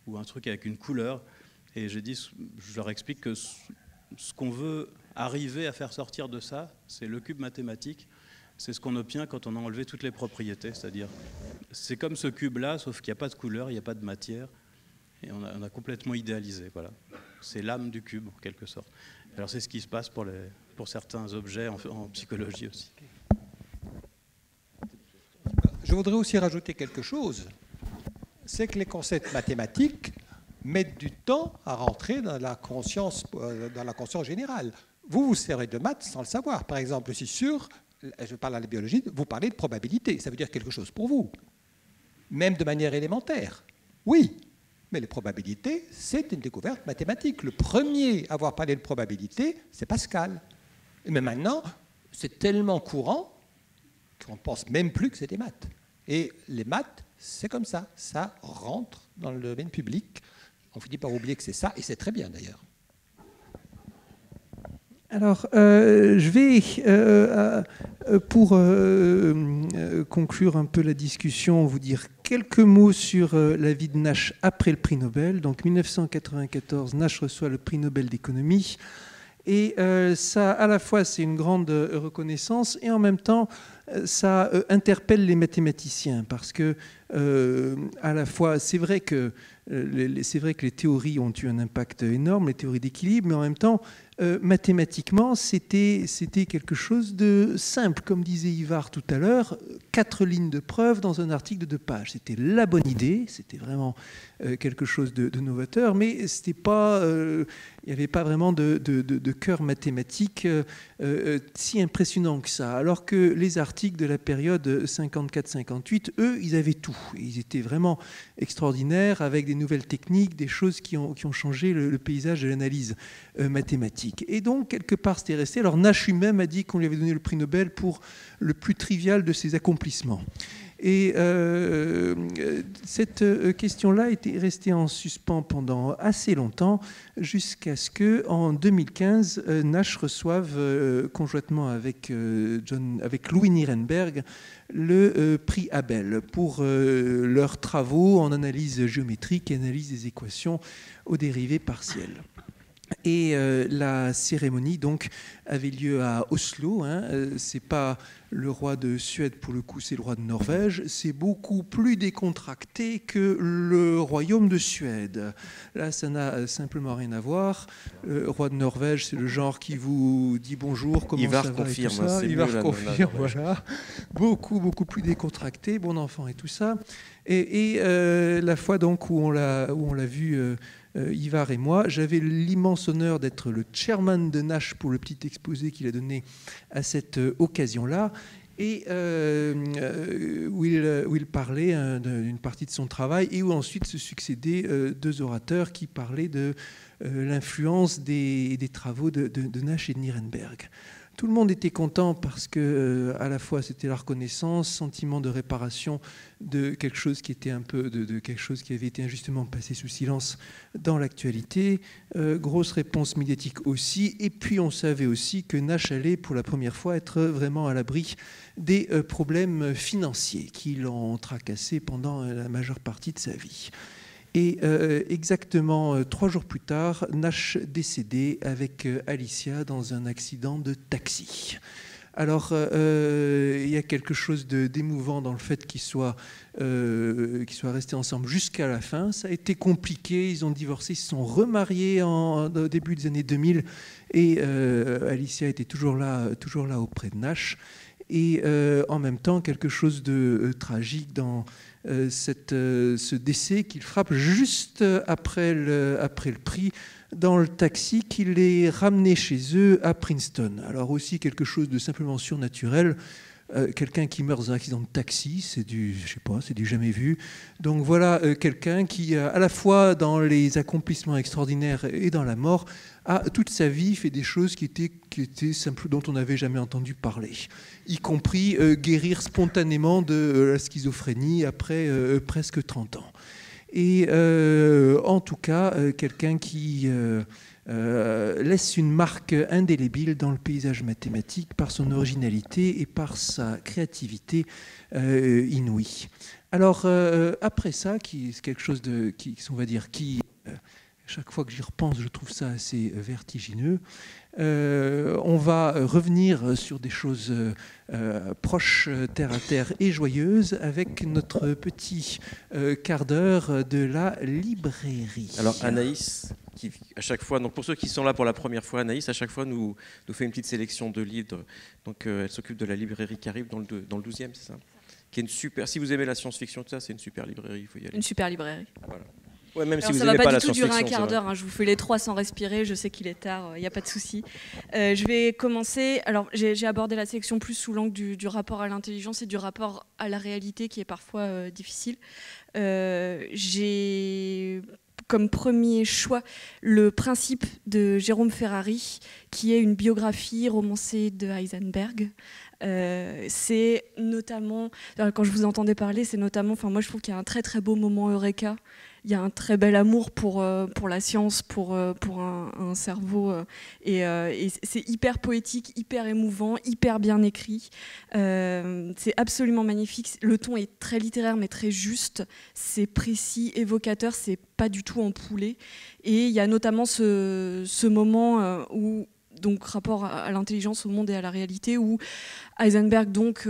S15: ou un truc avec une couleur. Et je leur explique que ce qu'on veut arriver à faire sortir de ça, c'est le cube mathématique. C'est ce qu'on obtient quand on a enlevé toutes les propriétés. C'est-à-dire, c'est comme ce cube-là, sauf qu'il n'y a pas de couleur, il n'y a pas de matière. Et on a complètement idéalisé. Voilà. C'est l'âme du cube, en quelque sorte. Alors c'est ce qui se passe pour certains objets en psychologie aussi.
S9: Je voudrais aussi rajouter quelque chose, c'est que les concepts mathématiques mettent du temps à rentrer dans la conscience générale. Vous servez de maths sans le savoir. Par exemple, si je parle à la biologie, vous parlez de probabilité, ça veut dire quelque chose pour vous, même de manière élémentaire. Oui, mais les probabilités, c'est une découverte mathématique. Le premier à avoir parlé de probabilité, c'est Pascal. Mais maintenant, c'est tellement courant qu'on ne pense même plus que c'est des maths. Et les maths, c'est comme ça. Ça rentre dans le domaine public. On finit par oublier que c'est ça, et c'est très bien d'ailleurs.
S3: Alors, je vais, pour conclure un peu la discussion, vous dire quelques mots sur la vie de Nash après le prix Nobel. Donc, 1994, Nash reçoit le prix Nobel d'économie. Et ça, à la fois, c'est une grande reconnaissance, et en même temps, ça interpelle les mathématiciens, parce que, à la fois, c'est vrai que les théories ont eu un impact énorme, les théories d'équilibre, mais en même temps, mathématiquement, c'était quelque chose de simple. Comme disait Ivar tout à l'heure, 4 lignes de preuve dans un article de 2 pages. C'était la bonne idée, c'était vraiment quelque chose de novateur, mais c'était pas, il n'y avait pas vraiment de cœur mathématique si impressionnant que ça. Alors que les articles de la période 54-58, eux, ils avaient tout. Ils étaient vraiment extraordinaires, avec des nouvelles techniques, des choses qui ont changé le paysage de l'analyse mathématique. Et donc, quelque part, c'était resté. Alors, Nash lui-même a dit qu'on lui avait donné le prix Nobel pour le plus trivial de ses accomplissements. Et cette question-là était restée en suspens pendant assez longtemps, jusqu'à ce qu'en 2015, Nash reçoive, conjointement avec Louis Nirenberg, le prix Abel pour leurs travaux en analyse géométrique et analyse des équations aux dérivées partielles. Et la cérémonie donc avait lieu à Oslo. C'est pas le roi de Suède pour le coup, c'est le roi de Norvège. C'est beaucoup plus décontracté que le royaume de Suède. Là, ça n'a simplement rien à voir. Le roi de Norvège, c'est le genre qui vous dit bonjour, comment ça va et tout ça. Ivar confirme, voilà. Beaucoup plus décontracté, bon enfant et tout ça. Et la fois donc où on l'a vu. Ivar et moi, j'avais l'immense honneur d'être le chairman de Nash pour le petit exposé qu'il a donné à cette occasion-là, et où il parlait d'une partie de son travail, et où ensuite se succédaient deux orateurs qui parlaient de l'influence des travaux de Nash et de Nirenberg. Tout le monde était content parce que, à la fois, c'était la reconnaissance, sentiment de réparation de quelque chose qui était un peu de quelque chose qui avait été injustement passé sous silence dans l'actualité. Grosse réponse médiatique aussi. Et puis, on savait aussi que Nash allait, pour la première fois, être vraiment à l'abri des problèmes financiers qui l'ont tracassé pendant la majeure partie de sa vie. Et exactement 3 jours plus tard, Nash décédé avec Alicia dans un accident de taxi. Alors, il y a quelque chose d'émouvant dans le fait qu'ils soient restés ensemble jusqu'à la fin. Ça a été compliqué, ils ont divorcé, ils se sont remariés au début des années 2000, et Alicia était toujours là auprès de Nash. Et en même temps, quelque chose de tragique dans ce décès qu'il frappe juste après le prix, dans le taxi qui les ramenait chez eux à Princeton. Alors aussi quelque chose de simplement surnaturel. Quelqu'un qui meurt dans un accident de taxi, c'est du jamais vu. Donc voilà quelqu'un qui, à la fois dans les accomplissements extraordinaires et dans la mort, a toute sa vie fait des choses qui étaient simples, dont on n'avait jamais entendu parler, y compris guérir spontanément de la schizophrénie après presque 30 ans. Et en tout cas, quelqu'un qui laisse une marque indélébile dans le paysage mathématique par son originalité et par sa créativité inouïe. Alors, après ça, c'est quelque chose on va dire, chaque fois que j'y repense, je trouve ça assez vertigineux. On va revenir sur des choses proches, terre à terre et joyeuses, avec notre petit quart d'heure de la librairie.
S2: Alors Anaïs, à chaque fois, donc pour ceux qui sont là pour la première fois, Anaïs à chaque fois nous fait une petite sélection de livres. Donc elle s'occupe de la librairie Caribe dans le 12e, c'est ça, qui est une super. Si vous aimez la science-fiction, tout ça, c'est une super librairie. Il faut y aller.
S19: Une super librairie.
S2: Voilà. Ouais, même
S19: alors,
S2: si vous
S19: ça ne va pas du tout durer un
S2: science-fiction,
S19: quart d'heure, hein, je vous fais les 3 sans respirer, je sais qu'il est tard, il n'y a pas de souci. Je vais commencer, alors j'ai abordé la sélection plus sous l'angle du rapport à l'intelligence et du rapport à la réalité qui est parfois difficile. J'ai comme premier choix le principe de Jérôme Ferrari, qui est une biographie romancée de Heisenberg. C'est notamment, quand je vous entendais parler, c'est notamment, enfin moi je trouve qu'il y a un très très beau moment eureka. Il y a un très bel amour pour la science, pour un cerveau, et c'est hyper poétique, hyper émouvant, hyper bien écrit. C'est absolument magnifique. Le ton est très littéraire, mais très juste. C'est précis, évocateur, c'est pas du tout empoulé. Et il y a notamment ce moment où, donc, rapport à l'intelligence, au monde et à la réalité, où Heisenberg, donc...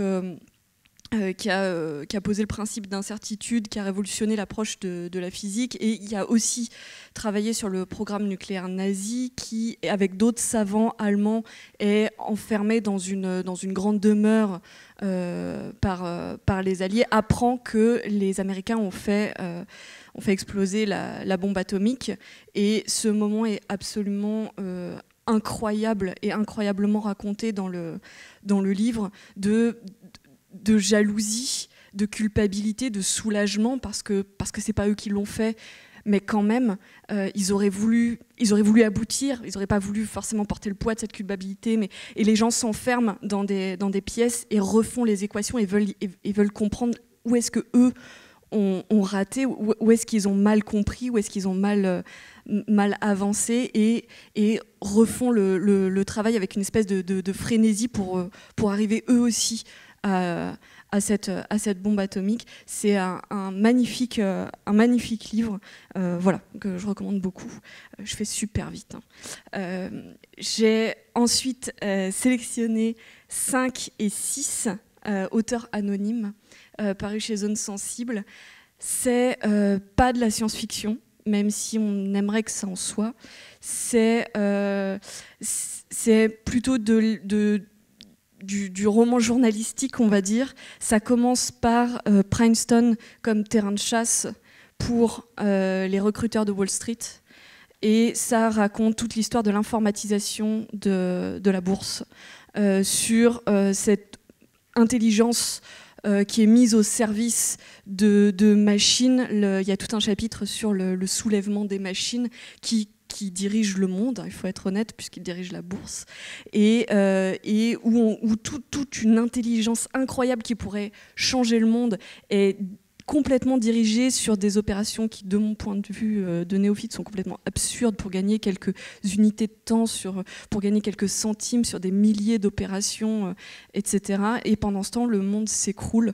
S19: qui a posé le principe d'incertitude, qui a révolutionné l'approche de la physique, et il a aussi travaillé sur le programme nucléaire nazi qui, avec d'autres savants allemands, est enfermé dans une grande demeure par les Alliés, apprend que les Américains ont fait exploser la bombe atomique, et ce moment est absolument incroyable et incroyablement raconté dans le livre, de jalousie, de culpabilité, de soulagement, parce que c'est pas eux qui l'ont fait, mais quand même, ils auraient voulu aboutir, ils n'auraient pas voulu forcément porter le poids de cette culpabilité, et les gens s'enferment dans des pièces et refont les équations et veulent comprendre où est-ce que eux ont raté, où est-ce qu'ils ont mal compris, où est-ce qu'ils ont mal avancé, et refont le travail avec une espèce de frénésie pour arriver eux aussi à cette bombe atomique. C'est un magnifique livre, voilà, que je recommande beaucoup. Je fais super vite. J'ai ensuite sélectionné 5 et 6 auteurs anonymes parus chez Zone Sensible. C'est pas de la science-fiction, même si on aimerait que ça en soit. C'est plutôt du roman journalistique, on va dire. Ça commence par Princeton comme terrain de chasse pour les recruteurs de Wall Street. Et ça raconte toute l'histoire de l'informatisation de la bourse, sur cette intelligence qui est mise au service de machines. Il y a tout un chapitre sur le soulèvement des machines qui dirige le monde, il faut être honnête, puisqu'il dirige la bourse, et où toute une intelligence incroyable qui pourrait changer le monde est complètement dirigée sur des opérations qui, de mon point de vue de néophyte, sont complètement absurdes pour gagner quelques unités de temps, pour gagner quelques centimes sur des milliers d'opérations, etc. Et pendant ce temps, le monde s'écroule.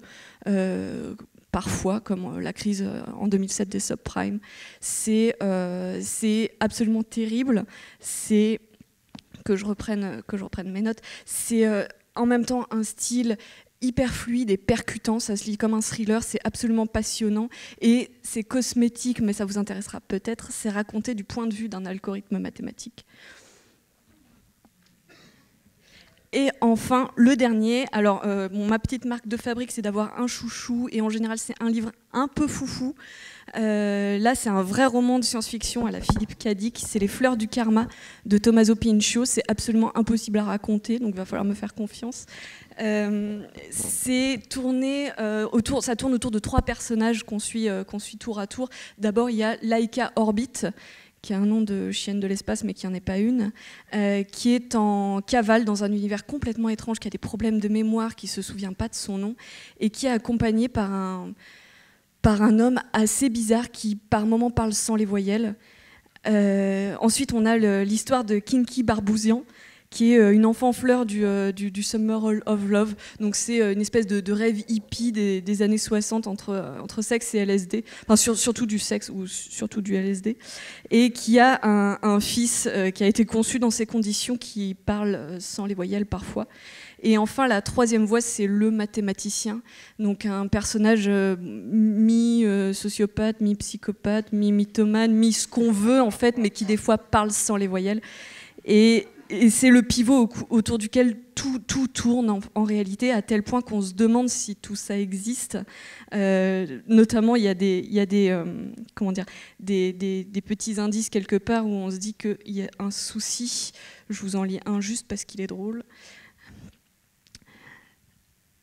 S19: Parfois, comme la crise en 2007 des subprimes. C'est absolument terrible. C'est que je reprenne mes notes. C'est en même temps un style hyper fluide et percutant. Ça se lit comme un thriller. C'est absolument passionnant. Et c'est cosmétique, mais ça vous intéressera peut-être. C'est raconté du point de vue d'un algorithme mathématique. Et enfin, le dernier, alors ma petite marque de fabrique, c'est d'avoir un chouchou, et en général, c'est un livre un peu foufou. Là, c'est un vrai roman de science-fiction à la Philippe K. Dick, c'est Les Fleurs du Karma de Tommaso Pinchio. C'est absolument impossible à raconter, donc il va falloir me faire confiance. Ça tourne autour de 3 personnages qu'on suit tour à tour. D'abord, il y a Laika Orbit, qui a un nom de chienne de l'espace, mais qui n'en est pas une, qui est en cavale dans un univers complètement étrange, qui a des problèmes de mémoire, qui ne se souvient pas de son nom, et qui est accompagné par un homme assez bizarre qui, par moments, parle sans les voyelles. Ensuite, on a l'histoire de Kinky Barbouzian, qui est une enfant fleur du Summer of Love. Donc c'est une espèce de rêve hippie des années 60 entre sexe et LSD, enfin surtout du sexe ou surtout du LSD, et qui a un fils qui a été conçu dans ces conditions, qui parle sans les voyelles parfois. Et enfin, la 3e voie, c'est le mathématicien, donc un personnage mi-sociopathe, mi-psychopathe, mi-mythomane, mi-ce qu'on veut en fait, mais qui des fois parle sans les voyelles. Et c'est le pivot autour duquel tout tourne en réalité, à tel point qu'on se demande si tout ça existe. Notamment, il y a des petits indices quelque part où on se dit qu'il y a un souci. Je vous en lis un juste parce qu'il est drôle.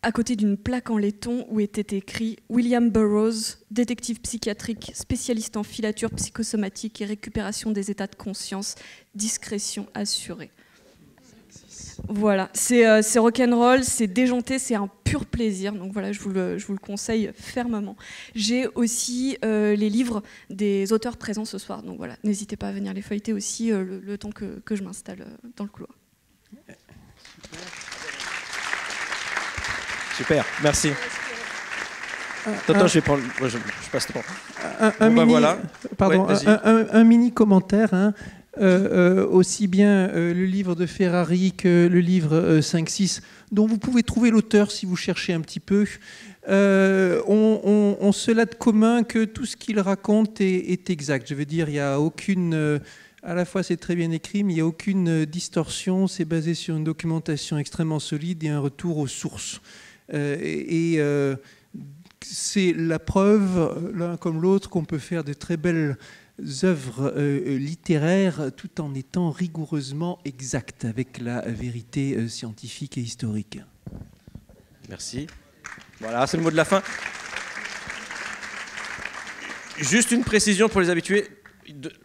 S19: À côté d'une plaque en laiton où était écrit « William Burroughs, détective psychiatrique, spécialiste en filature psychosomatique et récupération des états de conscience, discrétion assurée ». Voilà, c'est rock'n'roll, c'est déjanté, c'est un pur plaisir. Donc voilà, je vous le conseille fermement. J'ai aussi les livres des auteurs présents ce soir. Donc voilà, n'hésitez pas à venir les feuilleter aussi le temps que je m'installe dans le couloir.
S2: Super, merci. Attends, je vais prendre. Je passe le temps.
S3: Un mini commentaire. Hein. Aussi bien le livre de Ferrari que le livre 5-6, dont vous pouvez trouver l'auteur si vous cherchez un petit peu, ont cela de commun que tout ce qu'il raconte est exact. Je veux dire, il n'y a aucune... à la fois, c'est très bien écrit, mais il n'y a aucune distorsion. C'est basé sur une documentation extrêmement solide et un retour aux sources. C'est la preuve, l'un comme l'autre, qu'on peut faire de très belles œuvres littéraires tout en étant rigoureusement exactes avec la vérité scientifique et historique.
S2: Merci. Voilà, c'est le mot de la fin. Juste une précision pour les habitués.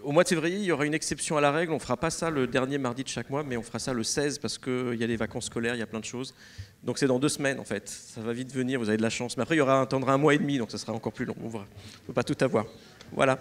S2: Au mois de février, il y aura une exception à la règle. On ne fera pas ça le dernier mardi de chaque mois, mais on fera ça le 16 parce qu'il y a les vacances scolaires, il y a plein de choses. Donc c'est dans 2 semaines en fait. Ça va vite venir, vous avez de la chance. Mais après, il y aura attendre 1 mois et demi, donc ça sera encore plus long. On ne peut pas tout avoir. Voilà.